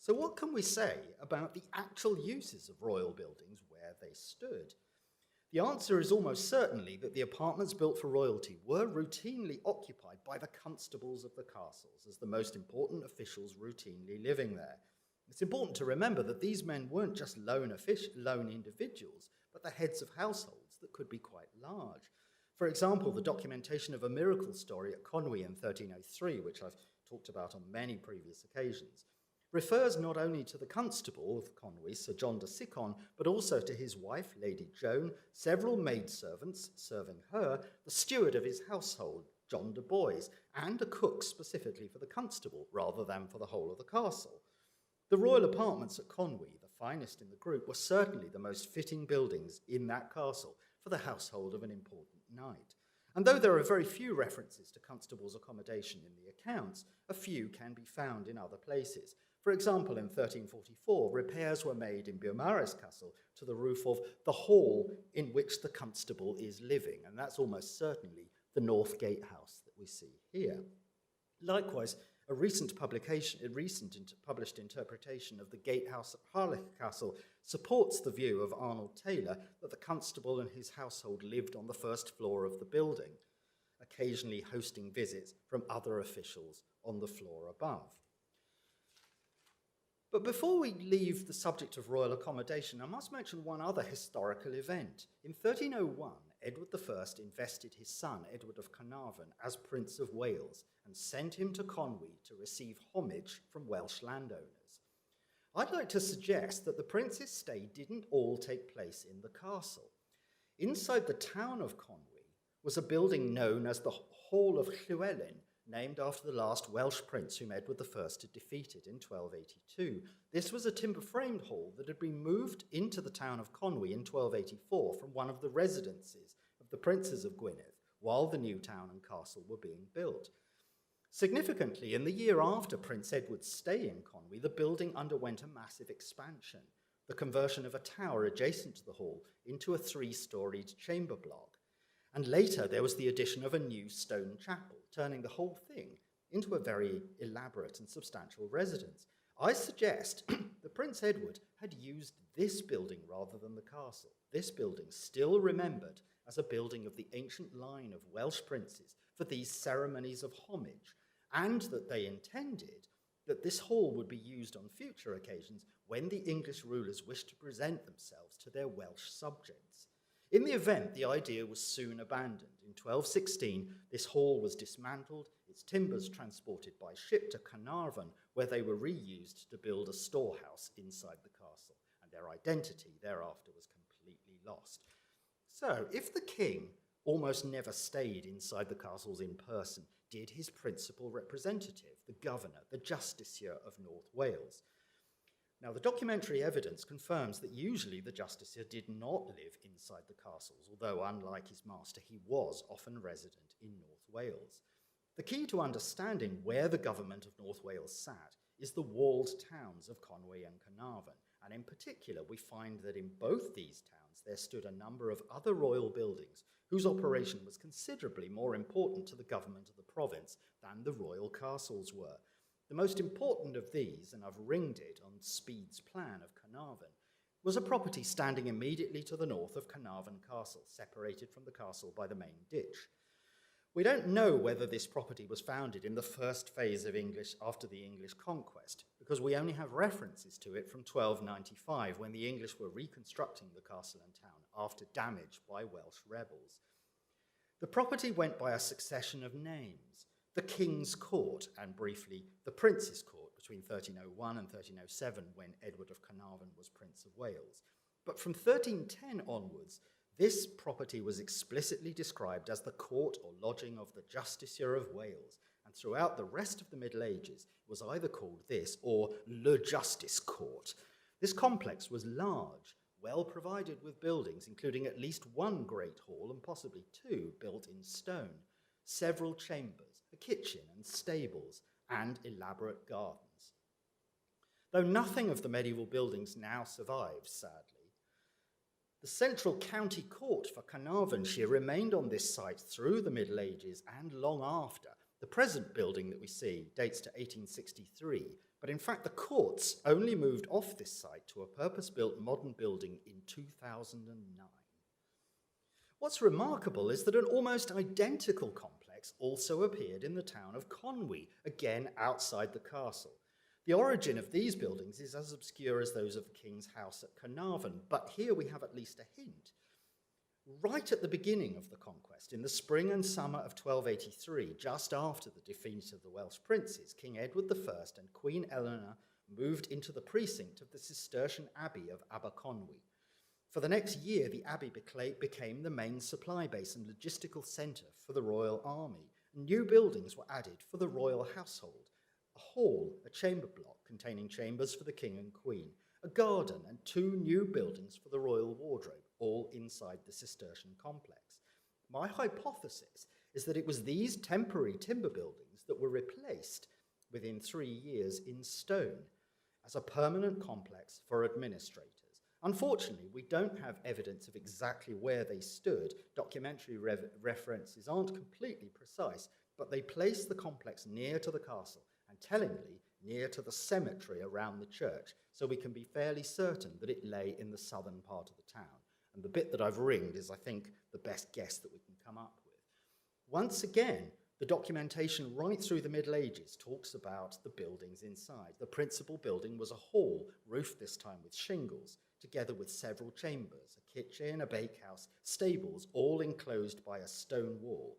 So what can we say about the actual uses of royal buildings where they stood? The answer is almost certainly that the apartments built for royalty were routinely occupied by the constables of the castles as the most important officials routinely living there. It's important to remember that these men weren't just lone individuals, but the heads of households that could be quite large. For example, the documentation of a miracle story at Conwy in 1303, which I've talked about on many previous occasions, refers not only to the constable of Conwy, Sir John de Sicon, but also to his wife, Lady Joan, several maidservants serving her, the steward of his household, John de Boys, and a cook specifically for the constable, rather than for the whole of the castle. The royal apartments at Conwy, the finest in the group, were certainly the most fitting buildings in that castle for the household of an important knight. And though there are very few references to constable's accommodation in the accounts, a few can be found in other places. For example, in 1344, repairs were made in Beaumaris Castle to the roof of the hall in which the constable is living, and that's almost certainly the North Gatehouse that we see here. Likewise, a recent published interpretation of the gatehouse at Harlech Castle supports the view of Arnold Taylor that the constable and his household lived on the first floor of the building, occasionally hosting visits from other officials on the floor above. But before we leave the subject of royal accommodation, I must mention one other historical event. In 1301, Edward I invested his son, Edward of Carnarvon, as Prince of Wales and sent him to Conwy to receive homage from Welsh landowners. I'd like to suggest that the prince's stay didn't all take place in the castle. Inside the town of Conwy was a building known as the Hall of Llywelyn, named after the last Welsh prince whom Edward I had defeated in 1282. This was a timber-framed hall that had been moved into the town of Conwy in 1284 from one of the residences of the princes of Gwynedd while the new town and castle were being built. Significantly, in the year after Prince Edward's stay in Conwy, the building underwent a massive expansion, the conversion of a tower adjacent to the hall into a 3-storied chamber block. And later there was the addition of a new stone chapel, turning the whole thing into a very elaborate and substantial residence. I suggest that Prince Edward had used this building rather than the castle. This building still remembered as a building of the ancient line of Welsh princes for these ceremonies of homage, and that they intended that this hall would be used on future occasions when the English rulers wished to present themselves to their Welsh subjects. In the event, the idea was soon abandoned. In 1216, this hall was dismantled, its timbers transported by ship to Carnarvon, where they were reused to build a storehouse inside the castle, and their identity thereafter was completely lost. So, if the king almost never stayed inside the castles in person, did his principal representative, the governor, the justiciar of North Wales? Now, the documentary evidence confirms that usually the justiciar did not live inside the castles, although unlike his master, he was often resident in North Wales. The key to understanding where the government of North Wales sat is the walled towns of Conwy and Carnarvon, and in particular we find that in both these towns there stood a number of other royal buildings whose operation was considerably more important to the government of the province than the royal castles were. The most important of these, and I've ringed it on Speed's plan of Carnarvon, was a property standing immediately to the north of Carnarvon Castle, separated from the castle by the main ditch. We don't know whether this property was founded in the first phase of after the English conquest, because we only have references to it from 1295, when the English were reconstructing the castle and town after damage by Welsh rebels. The property went by a succession of names: the King's Court, and briefly the Prince's Court, between 1301 and 1307, when Edward of Carnarvon was Prince of Wales. But from 1310 onwards, this property was explicitly described as the court or lodging of the Justiciar of Wales, and throughout the rest of the Middle Ages it was either called this or Le Justice Court. This complex was large, well provided with buildings, including at least one great hall and possibly two built in stone, several chambers, a kitchen and stables, and elaborate gardens. Though nothing of the medieval buildings now survives, sadly, the central county court for Carnarvonshire remained on this site through the Middle Ages and long after. The present building that we see dates to 1863, but in fact the courts only moved off this site to a purpose-built modern building in 2009. What's remarkable is that an almost identical complex also appeared in the town of Conwy, again outside the castle. The origin of these buildings is as obscure as those of the king's house at Carnarvon, but here we have at least a hint. Right at the beginning of the conquest, in the spring and summer of 1283, just after the defeat of the Welsh princes, King Edward I and Queen Eleanor moved into the precinct of the Cistercian Abbey of Aberconwy. For the next year, the abbey became the main supply base and logistical centre for the royal army. New buildings were added for the royal household: a hall, a chamber block containing chambers for the king and queen, a garden, and two new buildings for the royal wardrobe, all inside the Cistercian complex. My hypothesis is that it was these temporary timber buildings that were replaced within 3 years in stone as a permanent complex for administrators. Unfortunately, we don't have evidence of exactly where they stood. Documentary references aren't completely precise, but they place the complex near to the castle, and tellingly, near to the cemetery around the church, so we can be fairly certain that it lay in the southern part of the town. And the bit that I've ringed is, I think, the best guess that we can come up with. Once again, The documentation right through the Middle Ages talks about the buildings inside. The principal building was a hall, roofed this time with shingles, together with several chambers, a kitchen, a bakehouse, stables, all enclosed by a stone wall.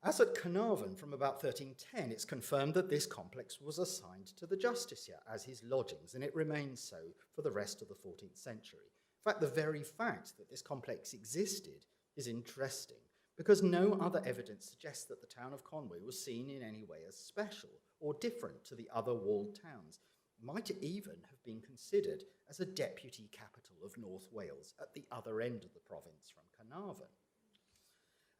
As at Carnarvon from about 1310, it's confirmed that this complex was assigned to the justiciar as his lodgings, and it remains so for the rest of the 14th century. In fact, the very fact that this complex existed is interesting, because no other evidence suggests that the town of Conwy was seen in any way as special or different to the other walled towns. It might even have been considered as a deputy capital of North Wales at the other end of the province from Carnarvon.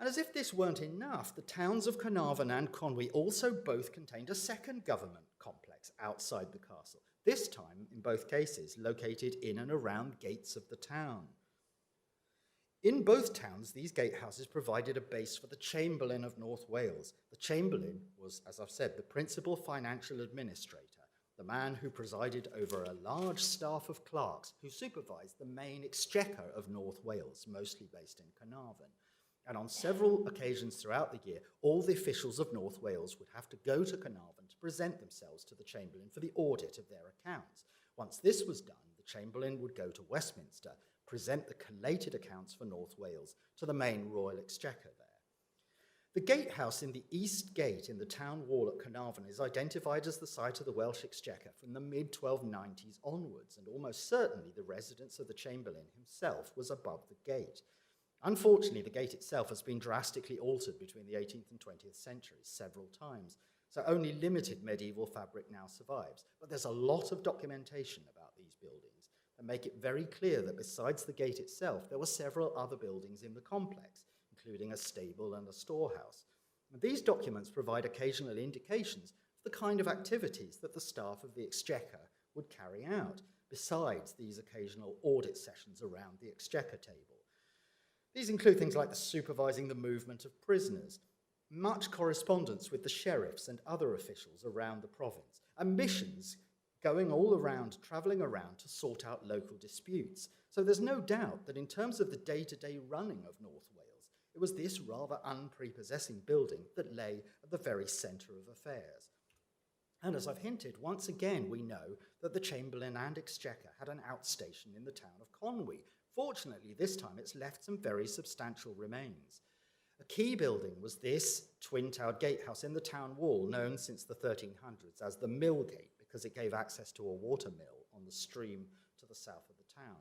And as if this weren't enough, the towns of Carnarvon and Conwy also both contained a second government complex outside the castle, this time, in both cases, located in and around gates of the town. In both towns, these gatehouses provided a base for the Chamberlain of North Wales. The Chamberlain was, as I've said, the principal financial administrator, the man who presided over a large staff of clerks who supervised the main exchequer of North Wales, mostly based in Carnarvon. And on several occasions throughout the year, all the officials of North Wales would have to go to Carnarvon to present themselves to the Chamberlain for the audit of their accounts. Once this was done, the Chamberlain would go to Westminster, present the collated accounts for North Wales to the main royal exchequer there. The gatehouse in the east gate in the town wall at Carnarvon is identified as the site of the Welsh exchequer from the mid-1290s onwards, and almost certainly the residence of the Chamberlain himself was above the gate. Unfortunately, the gate itself has been drastically altered between the 18th and 20th centuries several times, so only limited medieval fabric now survives. But there's a lot of documentation about these buildings that make it very clear that besides the gate itself, there were several other buildings in the complex, including a stable and a storehouse. And these documents provide occasional indications of the kind of activities that the staff of the exchequer would carry out, besides these occasional audit sessions around the exchequer table. These include things like the supervising the movement of prisoners, much correspondence with the sheriffs and other officials around the province, and missions going all around, travelling around to sort out local disputes. So there's no doubt that in terms of the day-to-day running of North Wales, it was this rather unprepossessing building that lay at the very centre of affairs. And as I've hinted, once again we know that the Chamberlain and Exchequer had an outstation in the town of Conwy. Fortunately, this time it's left some very substantial remains. A key building was this twin-towered gatehouse in the town wall, known since the 1300s as the Mill Gate, because it gave access to a water mill on the stream to the south of the town.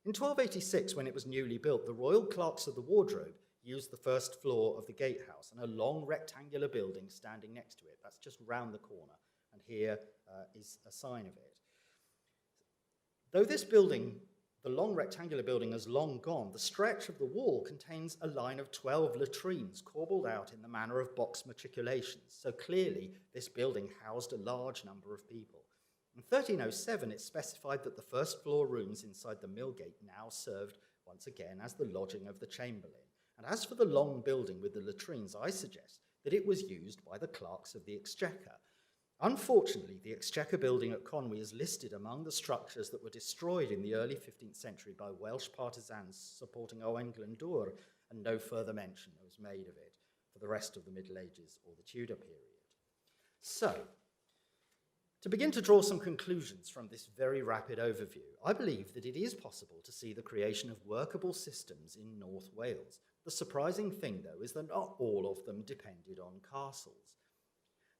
In 1286, when it was newly built, the royal clerks of the wardrobe used the first floor of the gatehouse and a long rectangular building standing next to it. That's just round the corner, and here is a sign of it. Though this building, the long rectangular building, has long gone, the stretch of the wall contains a line of 12 latrines corbelled out in the manner of box matriculations. So clearly, this building housed a large number of people. In 1307, it specified that the first floor rooms inside the Millgate now served once again as the lodging of the Chamberlain. And as for the long building with the latrines, I suggest that it was used by the clerks of the Exchequer. Unfortunately, the Exchequer building at Conwy is listed among the structures that were destroyed in the early 15th century by Welsh partisans supporting Owain Glyndŵr, and no further mention was made of it for the rest of the Middle Ages or the Tudor period. So, to begin to draw some conclusions from this very rapid overview, I believe that it is possible to see the creation of workable systems in North Wales. The surprising thing, though, is that not all of them depended on castles.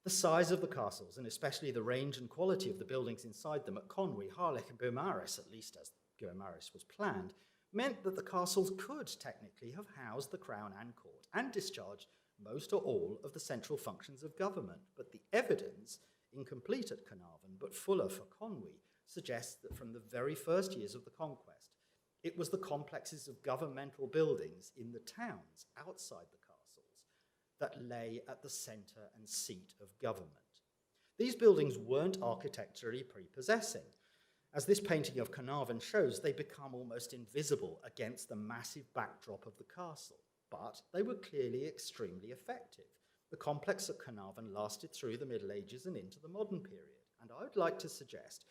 The size of the castles, and especially the range and quality of the buildings inside them at Conwy, Harlech and Beaumaris, at least as Beaumaris was planned, meant that the castles could technically have housed the crown and court and discharged most or all of the central functions of government. But the evidence, incomplete at Carnarvon but fuller for Conwy, suggests that from the very first years of the conquest, it was the complexes of governmental buildings in the towns outside the that lay at the centre and seat of government. These buildings weren't architecturally prepossessing. As this painting of Carnarvon shows, they become almost invisible against the massive backdrop of the castle, but they were clearly extremely effective. The complex at Carnarvon lasted through the Middle Ages and into the modern period, and I would like to suggest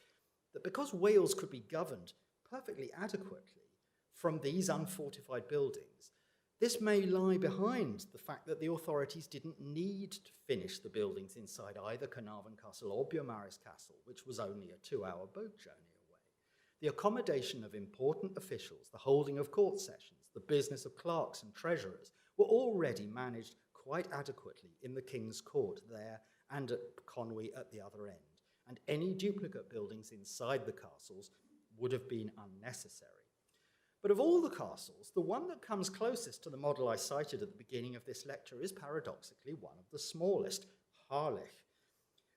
that because Wales could be governed perfectly adequately from these unfortified buildings, This may lie behind the fact that the authorities didn't need to finish the buildings inside either Carnarvon Castle or Beaumaris Castle, which was only a 2-hour boat journey away. The accommodation of important officials, the holding of court sessions, the business of clerks and treasurers were already managed quite adequately in the King's Court there and at Conwy at the other end, and any duplicate buildings inside the castles would have been unnecessary. But of all the castles, the one that comes closest to the model I cited at the beginning of this lecture is paradoxically one of the smallest, Harlech.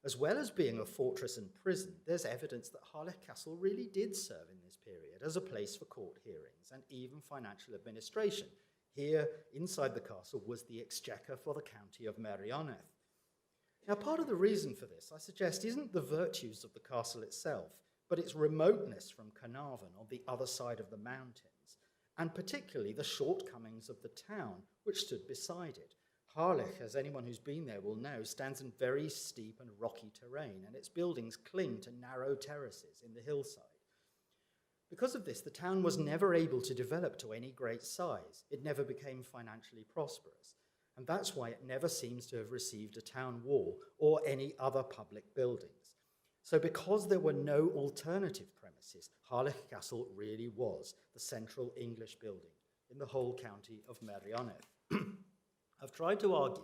As well as being a fortress and prison, there's evidence that Harlech Castle really did serve in this period as a place for court hearings and even financial administration. Here, inside the castle, was the exchequer for the county of Merioneth. Now, part of the reason for this, I suggest, isn't the virtues of the castle itself, but its remoteness from Carnarvon on the other side of the mountains, and particularly the shortcomings of the town which stood beside it. Harlech, as anyone who's been there will know, stands in very steep and rocky terrain, and its buildings cling to narrow terraces in the hillside. Because of this, the town was never able to develop to any great size. It never became financially prosperous, and that's why it never seems to have received a town wall or any other public buildings. So because there were no alternative premises, Harlech Castle really was the central English building in the whole county of Merioneth. I've tried to argue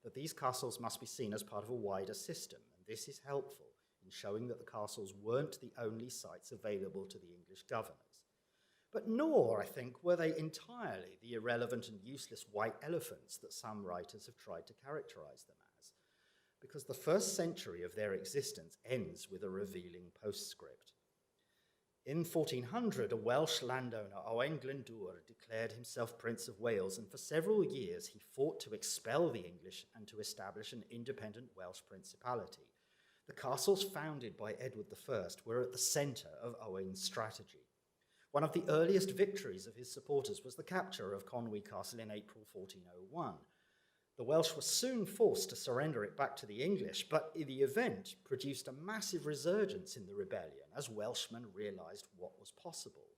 that these castles must be seen as part of a wider system, and this is helpful in showing that the castles weren't the only sites available to the English governors. But nor, I think, were they entirely the irrelevant and useless white elephants that some writers have tried to characterize them as, because the first century of their existence ends with a revealing postscript. In 1400, a Welsh landowner, Owain Glyndŵr, declared himself Prince of Wales, and for several years he fought to expel the English and to establish an independent Welsh principality. The castles founded by Edward I were at the centre of Owain's strategy. One of the earliest victories of his supporters was the capture of Conwy Castle in April 1401. The Welsh were soon forced to surrender it back to the English, but the event produced a massive resurgence in the rebellion as Welshmen realised what was possible.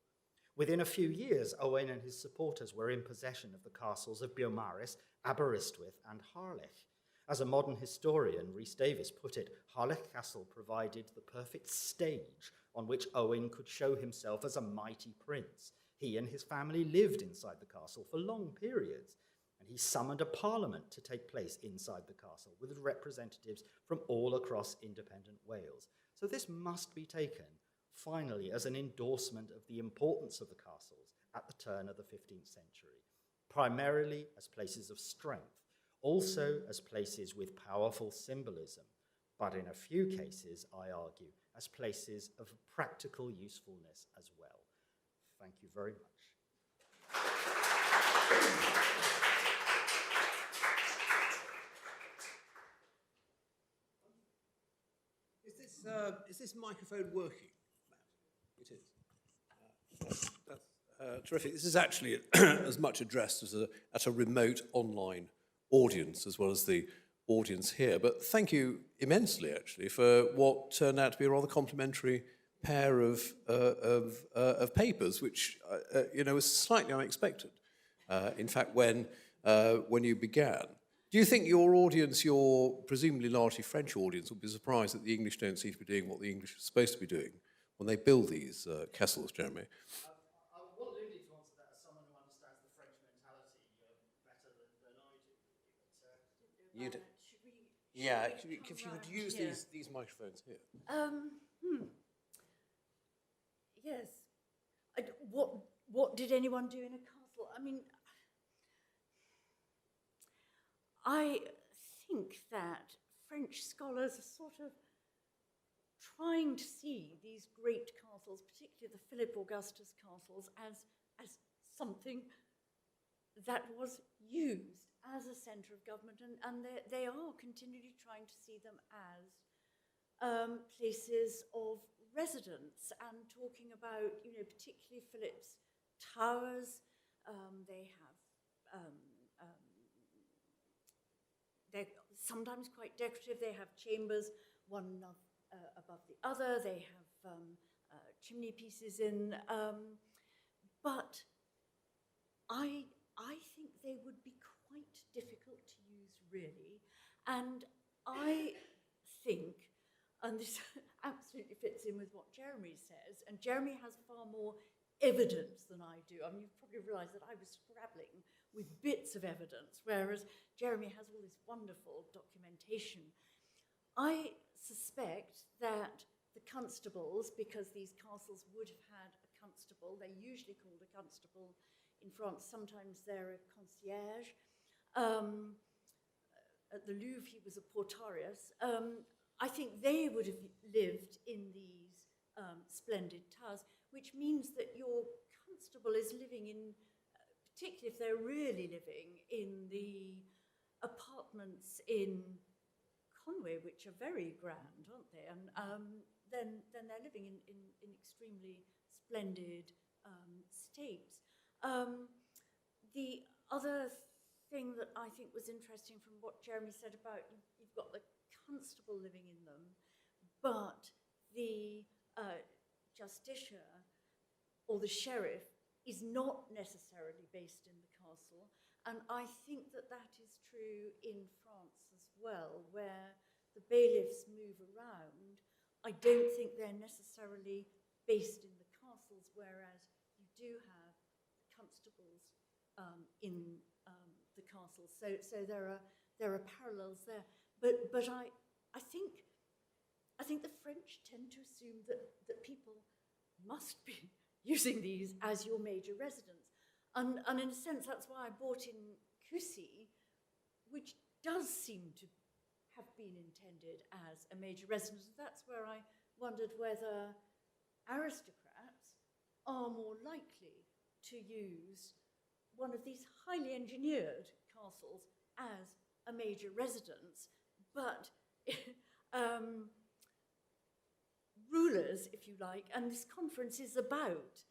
Within a few years, Owain and his supporters were in possession of the castles of Beaumaris, Aberystwyth, and Harlech. As a modern historian, Rhys Davies put it, Harlech Castle provided the perfect stage on which Owain could show himself as a mighty prince. He and his family lived inside the castle for long periods, and he summoned a parliament to take place inside the castle with representatives from all across independent Wales. So this must be taken, finally, as an endorsement of the importance of the castles at the turn of the 15th century, primarily as places of strength, also as places with powerful symbolism, but in a few cases, I argue, as places of practical usefulness as well. Thank you very much. Is this microphone working? It is. That's terrific. This is actually as much addressed as at a remote online audience as well as the audience here. But thank you immensely, actually, for what turned out to be a rather complimentary pair of papers, which was slightly unexpected. In fact, when you began. Do you think your audience, your presumably largely French audience, will be surprised that the English don't seem to be doing what the English are supposed to be doing when they build these castles, Jeremy? I want Lindy to answer that as someone who understands the French mentality better than I do. You'd, if you could use these microphones here. Yes. What did anyone do in a castle? I mean, I think that French scholars are sort of trying to see these great castles, particularly the Philip Augustus castles, as something that was used as a centre of government, and they are continually trying to see them as places of residence, and talking about, particularly Philip's towers. They're sometimes quite decorative. They have chambers, one above the other. They have chimney pieces in. But I I think they would be quite difficult to use, really. And I think, and this absolutely fits in with what Jeremy says, and Jeremy has far more evidence than I do. I mean, you've probably realised that I was scrabbling with bits of evidence, whereas Jeremy has all this wonderful documentation. I suspect that the constables, because these castles would have had a constable, they're usually called a constable in France, sometimes they're a concierge. At the Louvre, he was a portarius. I think they would have lived in these splendid towers, which means that your constable is living in, particularly if they're really living in the apartments in Conway, which are very grand, aren't they? And then they're living in extremely splendid states. The other thing that I think was interesting from what Jeremy said about you've got the constable living in them, but the justiciar or the sheriff is not necessarily based in the castle. And I think that that is true in France as well, where the bailiffs move around. I don't think they're necessarily based in the castles, whereas you do have constables in the castles. So there are parallels there. But I think the French tend to assume that people must be using these as your major residence. And in a sense, that's why I bought in Coucy, which does seem to have been intended as a major residence. That's where I wondered whether aristocrats are more likely to use one of these highly engineered castles as a major residence, but rulers, if you like, and this conference is about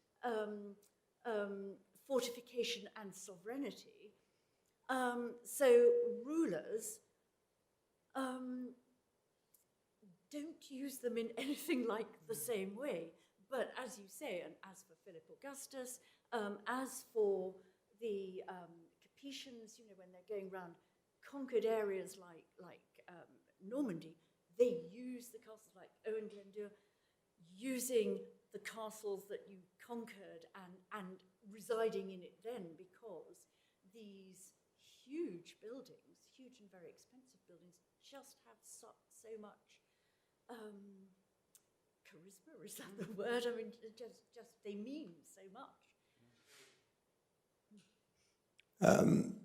fortification and sovereignty. So rulers don't use them in anything like the same way. But as you say, and as for Philip Augustus, as for the Capetians, when they're going around conquered areas like Normandy, they use the castles like Owen Glendur, using the castles that you conquered and residing in it then, because these huge buildings, huge and very expensive buildings, just have so much charisma, is that the word? I mean, just they mean so much.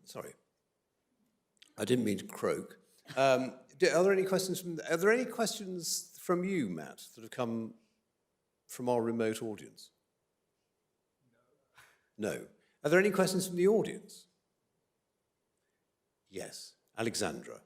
Sorry, I didn't mean to croak. Are there any questions from you, Matt, that have come from our remote audience? No. Are there any questions from the audience? Yes, Alexandra.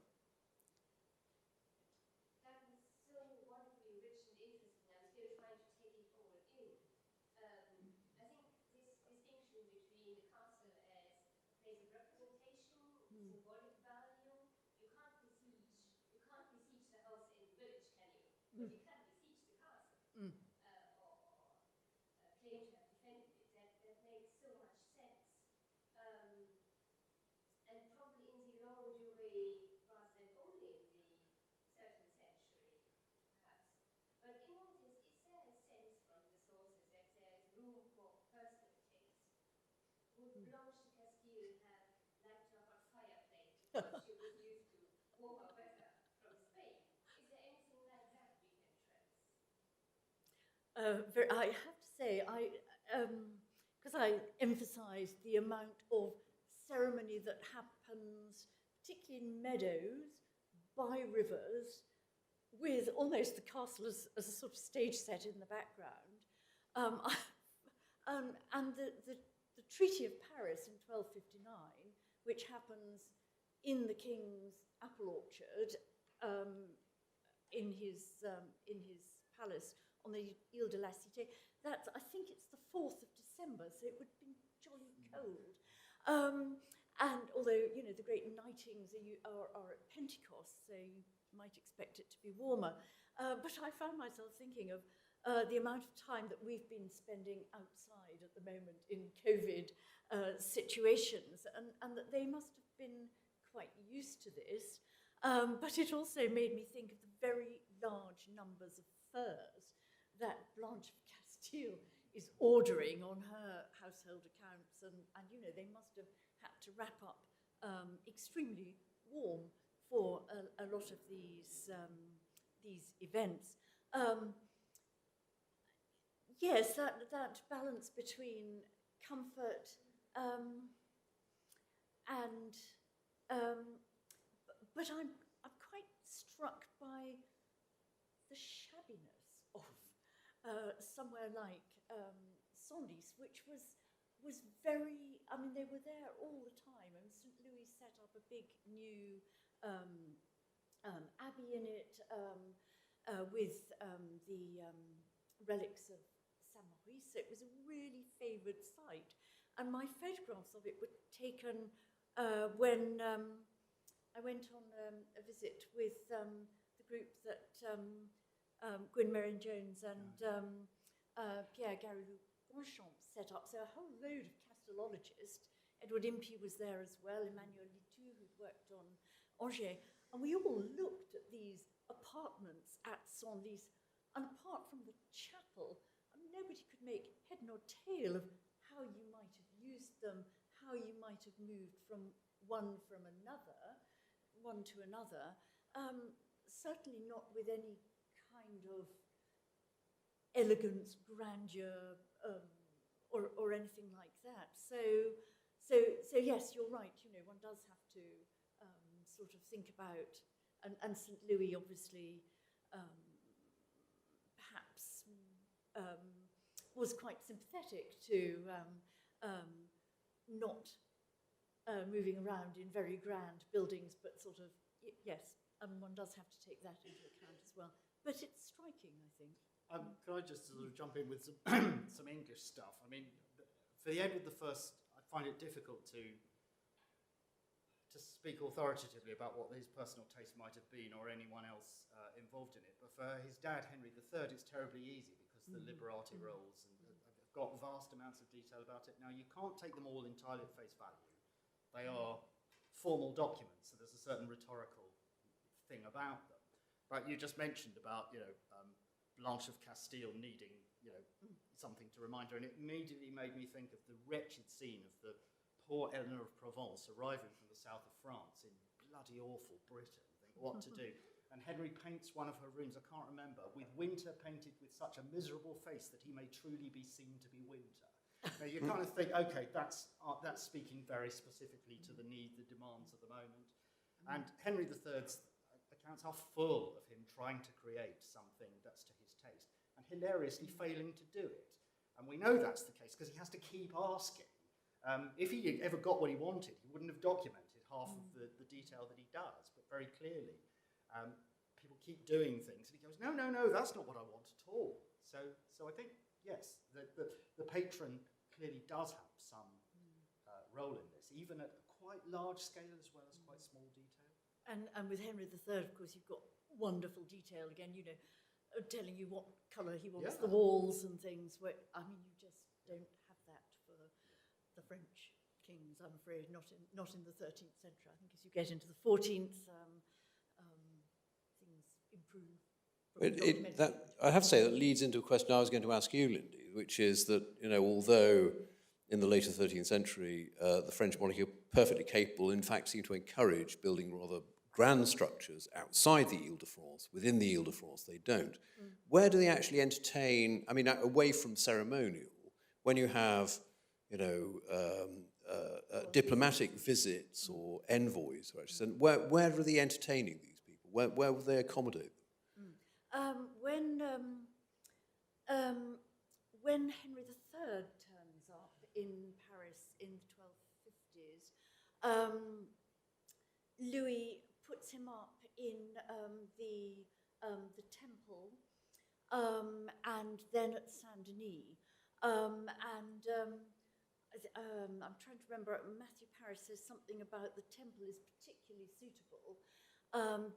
That was so wonderfully rich and interesting. I'm still trying to take it all in. I think this distinction between the castle as a place of representation, symbolic value, you can't besiege the house in the village, can you? But you can besiege the castle, or claim to have defended it. That makes so much sense. And probably in the longue durée, rather than only in the 13th century, perhaps. But in all this, is there a sense from the sources that there is room for personal taste? Would Blanche de Castile have liked to have a fireplace because she was used to warmer weather from Spain? Is there anything like that we can trace? I have to say, because I emphasised the amount of ceremony that happens, particularly in meadows, by rivers, with almost the castle as a sort of stage set in the background. And the Treaty of Paris in 1259, which happens in the king's apple orchard, in his palace on the Ile de la Cité. I think it's the 4th of December, so it would have been jolly cold. And although, the great nightings are at Pentecost, so you might expect it to be warmer. But I found myself thinking of the amount of time that we've been spending outside at the moment in COVID situations, and that they must have been quite used to this. But it also made me think of the very large numbers of furs that Blanche of Castile is ordering on her household accounts, and they must have had to wrap up extremely warm for a lot of these events. Yes, that balance between comfort but I'm quite struck by the shabbiness of somewhere like Senlis, which was very, they were there all the time, and St. Louis set up a big new abbey in it with the relics of Saint Maurice. It was a really favoured site, and my photographs of it were taken when I went on a visit with the group that Gwyn Merrion Jones and Pierre Garrigou-Bonchamp set up. So a whole load of Castelologists. Edward Impey was there as well, Emmanuel Litou, who'd worked on Angers. And we all looked at these apartments at Senlis, and apart from the chapel, nobody could make head nor tail of how you might have used them, how you might have moved from one to another. Certainly not with any kind of elegance, grandeur, or anything like that. So yes, you're right. One does have to sort of think about, and St. Louis obviously perhaps was quite sympathetic to not moving around in very grand buildings, but sort of, yes, one does have to take that into account as well. But it's striking, I think. Can I just sort of jump in with some English stuff? I mean, for the Edward I, I find it difficult to speak authoritatively about what his personal taste might have been, or anyone else involved in it. But for his dad, Henry III, it's terribly easy, because the Liberati rolls and have got vast amounts of detail about it. Now, you can't take them all entirely at face value. They are formal documents, so there's a certain rhetorical thing about them. But you just mentioned about, Blanche of Castile needing, something to remind her, and it immediately made me think of the wretched scene of the poor Eleanor of Provence arriving from the south of France in bloody awful Britain, think what to do. And Henry paints one of her rooms, I can't remember, with winter painted with such a miserable face that he may truly be seen to be winter. Now you kind of think, okay, that's speaking very specifically to the demands of the moment. And Henry III's accounts are full of him trying to create something that's to his taste, and hilariously failing to do it. And we know that's the case because he has to keep asking. If he ever got what he wanted, he wouldn't have documented half of the detail that he does, but very clearly people keep doing things, and he goes, no, that's not what I want at all. So I think, yes, the patron clearly does have some role in this, even at a quite large scale as well as quite small detail. And with Henry III, of course, you've got wonderful detail again, telling you what colour he wants the walls and things. Where, you just don't have that for the French kings, I'm afraid, not in the 13th century. I think as you get into the 14th, things improve. I have to say that leads into a question I was going to ask you, Lindy, which is that, although in the later 13th century, the French monarchy are perfectly capable, in fact, seem to encourage building rather grand structures outside the Ile-de-France. Within the Ile-de-France, they don't. Where do they actually entertain, away from ceremonial, when you have, diplomatic visits or envoys, where are they entertaining these people? Where will they accommodate them? When Henry III turns up in Paris in the 1250s, Louis puts him up in the Temple, and then at Saint-Denis. I'm trying to remember, Matthew Paris says something about the Temple is particularly suitable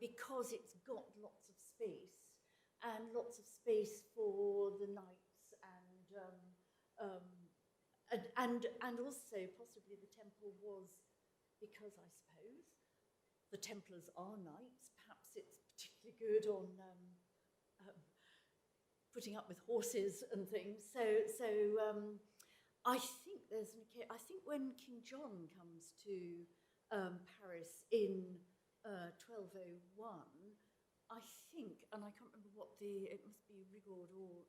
because it's got lots of space, and lots of space for for the knights and also possibly the temple was because I suppose the Templars are knights. Perhaps it's particularly good on putting up with horses and things. So I think there's an occasion. I think when King John comes to Paris in 1201, I think, and I can't remember what it must be Rigaud or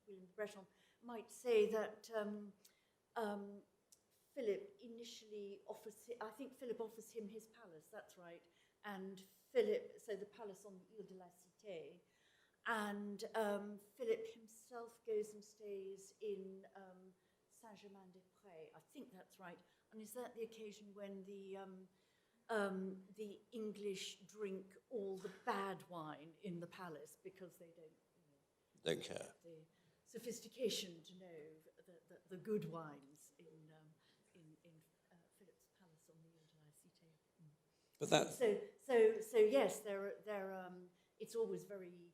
William the Breton, might say that Philip initially offers, I think Philip offers him his palace, that's right, and Philip, so the palace on the Ile de la Cité, and Philip himself goes and stays in Saint-Germain-des-Prés, I think that's right, and is that the occasion when the English drink all the bad wine in the palace because they Don't care. have the sophistication to know the good wines in Philip's palace on the Ile de la Cité. But that, So yes, it's always very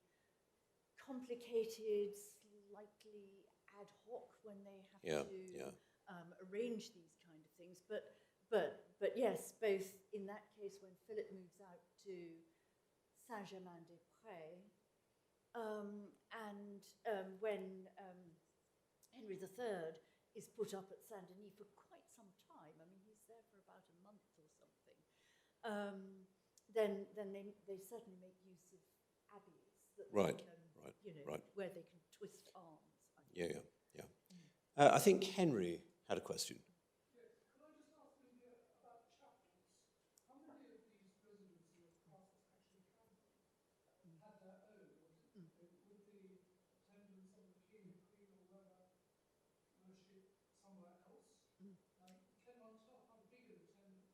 complicated, slightly ad hoc when they have to arrange these kind of things. But yes, both in that case when Philip moves out to Saint-Germain-des-Prés and when Henry III is put up at Saint-Denis for quite some time. I mean, he's there for about a month or something. Then they certainly make use of abbeys that Right, they can, right. where they can twist arms. yeah. I think Henry had a question. Yes, could I just ask Lindy about chapels? How many of these residences of castles actually had them? Had their own? Would the attendants of the king and queen or whoever worship somewhere else? Can one tell how big an attendance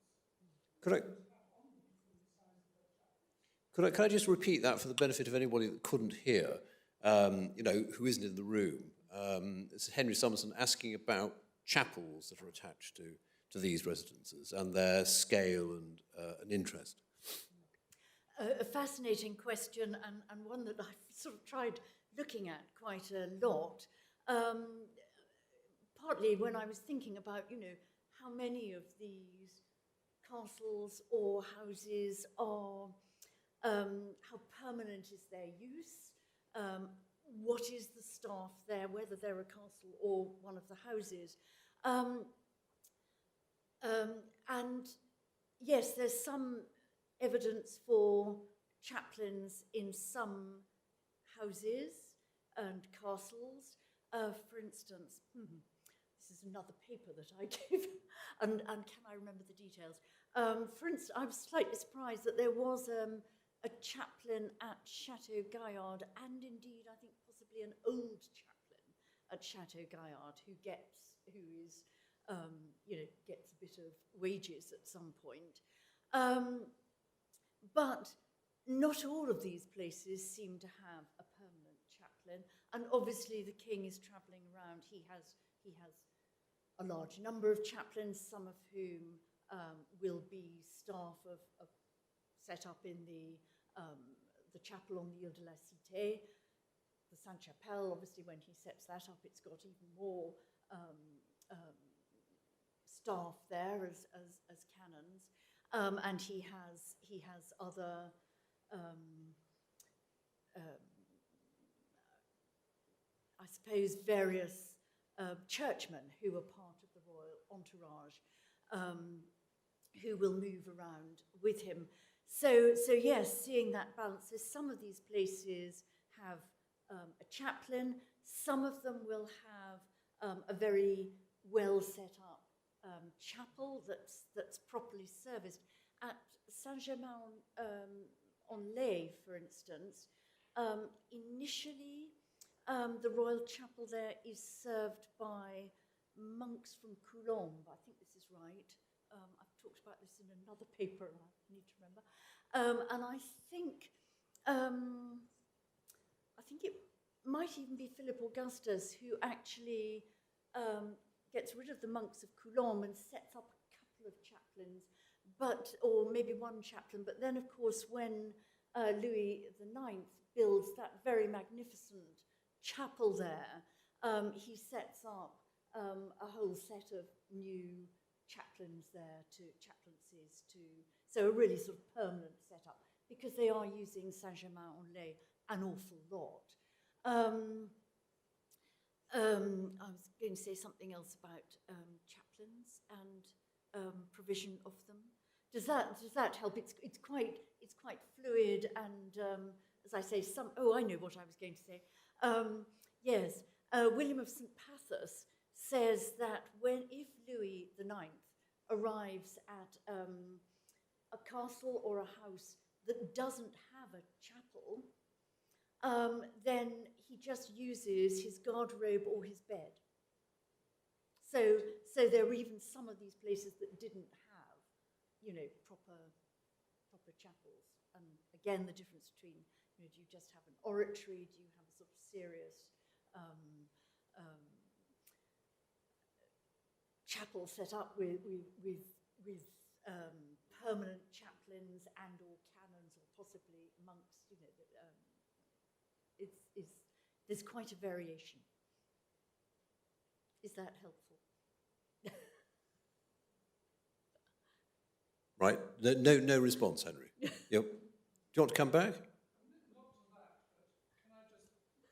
Could I, would have on them from the size of their chapels? could I just repeat that for the benefit of anybody that couldn't hear, who isn't in the room? It's Henry Summerson asking about chapels that are attached to these residences and their scale and interest. A fascinating question and one that I've sort of tried looking at quite a lot. Partly when I was thinking about, how many of these castles or houses are, how permanent is their use, what is the staff there, whether they're a castle or one of the houses. And yes, there's some evidence for chaplains in some houses and castles. For instance, this is another paper that I gave, and can I remember the details? For instance, I was slightly surprised that there was a chaplain at Chateau Gaillard, and indeed, I think possibly an old chaplain at Chateau Gaillard who gets a bit of wages at some point. But not all of these places seem to have a permanent chaplain, and obviously the king is travelling around. He has a large number of chaplains, some of whom will be staff of set up in the chapel on the Ile de la Cité, the Sainte-Chapelle. Obviously, when he sets that up, it's got even more staff there as canons, and he has other I suppose various churchmen who are part of the royal entourage, who will move around with him. So yes, seeing that balance. So some of these places have a chaplain. Some of them will have a very well set up chapel that's properly serviced. At Saint-Germain-en-Laye, for instance, initially the royal chapel there is served by monks from Coulombe. I think this is right. I've talked about this in another paper, and I need to remember. And I think it might even be Philip Augustus who actually gets rid of the monks of Coulombe and sets up a couple of chaplains, or maybe one chaplain. But then, of course, when Louis IX builds that very magnificent chapel there, he sets up a whole set of new chaplaincies so a really sort of permanent setup, because they are using Saint-Germain-en-Laye an awful lot. I was going to say something else about chaplains and provision of them. Does that help? It's quite fluid, and as I say, I know what I was going to say. Yes, William of St. Pathos says that if Louis IX arrives at a castle or a house that doesn't have a chapel, then he just uses his garderobe or his bed. So there were even some of these places that didn't have, proper chapels. And again, the difference between, do you just have an oratory? Do you have a sort of serious chapel set up with permanent chaplains and or canons or possibly monks? There's quite a variation. Is that helpful? Right. No response, Henry. Yep. Do you want to come back? Not to that, but can I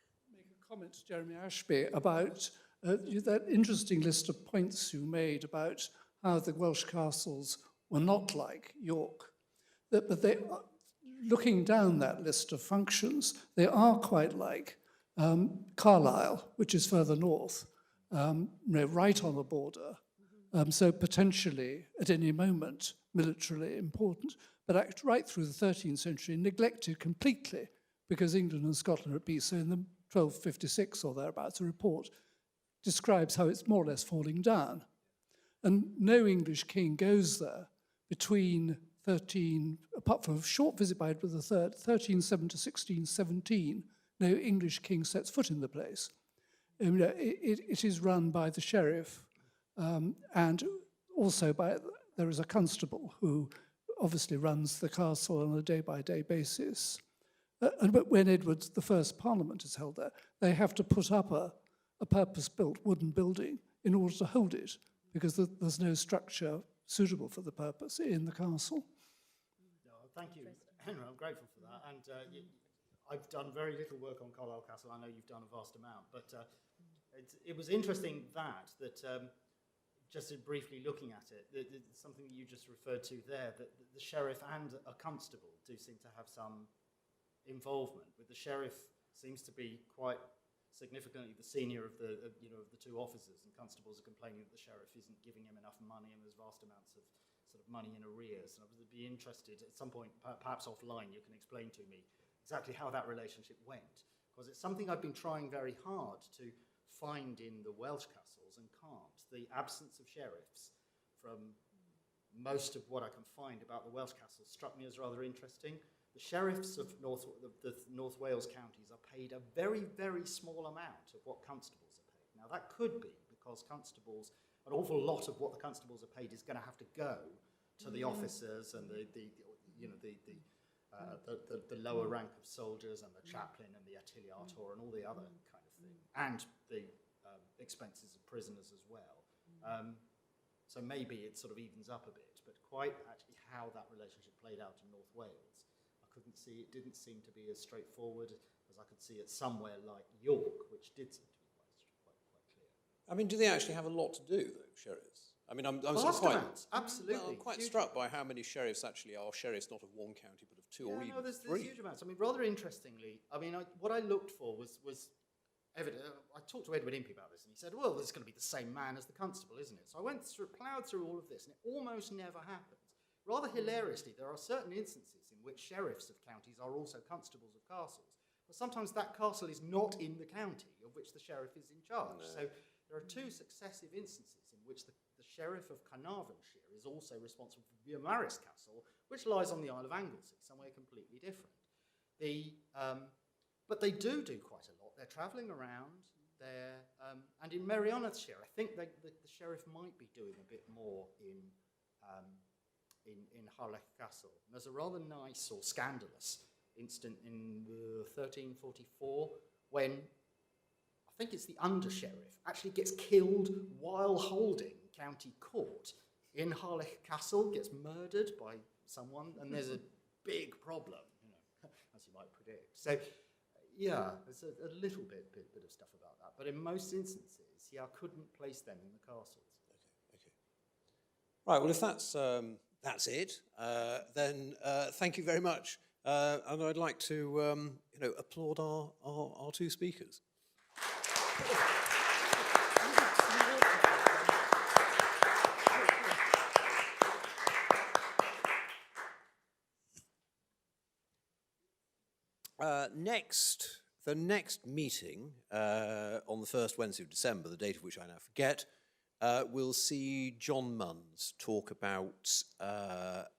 just make a comment to Jeremy Ashbee about that interesting list of points you made about how the Welsh castles were not like York, but they, looking down that list of functions, they are quite like Carlisle, which is further north, right on the border. So potentially, at any moment, militarily important, but right through the 13th century, neglected completely because England and Scotland are at peace. So in the 1256 or thereabouts, a report describes how it's more or less falling down. And no English king goes there between apart from a short visit by Edward III, 1307 to 1617, no English king sets foot in the place. It is run by the sheriff, and also there is a constable who obviously runs the castle on a day-by-day basis. But when Edward I's Parliament is held there, they have to put up a purpose-built wooden building in order to hold it, because there's no structure suitable for the purpose in the castle. No, thank you, Henry. I'm grateful for that. And I've done very little work on Carlisle Castle. I know you've done a vast amount, but it was interesting that just briefly looking at it, something that you just referred to there, that the sheriff and a constable do seem to have some involvement. With the sheriff seems to be quite significantly the senior of the two officers, and constables are complaining that the sheriff isn't giving him enough money, and there's vast amounts of sort of money in arrears. And I would be interested at some point, perhaps offline, you can explain to me exactly how that relationship went, because it's something I've been trying very hard to find in the Welsh castles and can't. The absence of sheriffs from most of what I can find about the Welsh castles struck me as rather interesting. The sheriffs of the North Wales counties are paid a very, very small amount of what constables are paid. Now that could be because constables, an awful lot of what the constables are paid is going to have to go to the officers and the lower rank of soldiers and the chaplain and the ateliator and all the other kind of thing, and the expenses of prisoners as well. So maybe it sort of evens up a bit, but quite actually how that relationship played out in North Wales, I couldn't see. It didn't seem to be as straightforward as I could see it somewhere like York, which did seem to be quite clear. I mean, do they actually have a lot to do, though, sheriffs? I mean, I'm sort of absolutely. I'm quite struck by how many sheriffs actually are sheriffs not of one county but of two or even there's three. Huge amounts. I mean, rather interestingly, what I looked for was evident. I talked to Edward Impey about this, and he said, well, this is going to be the same man as the constable, isn't it? So I ploughed through all of this, and it almost never happens. Rather hilariously, there are certain instances in which sheriffs of counties are also constables of castles, but sometimes that castle is not in the county of which the sheriff is in charge. No. So there are two successive instances in which the sheriff of Carnarvonshire is also responsible for Beaumaris Castle, which lies on the Isle of Anglesey, somewhere completely different. But they do quite a lot. They're travelling around. And in Merionethshire, I think the sheriff might be doing a bit more in Harlech Castle. And there's a rather nice or scandalous incident in 1344 when think it's the under-sheriff, actually gets killed while holding county court in Harlech Castle, gets murdered by someone, and there's a big problem, you know, as you might predict. So, yeah, there's a little bit of stuff about that. But in most instances, yeah, I couldn't place them in the castles. Okay. Right, well, if that's it, then thank you very much. And I'd like to, applaud our two speakers. The next meeting on the first Wednesday of December, the date of which I now forget, we'll see John Munns talk about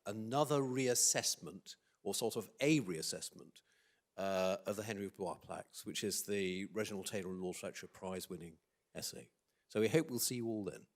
another reassessment, or sort of a reassessment, of the Henry of Blois plaques, which is the Reginald Taylor and Lord Fletcher prize-winning essay. So we hope we'll see you all then.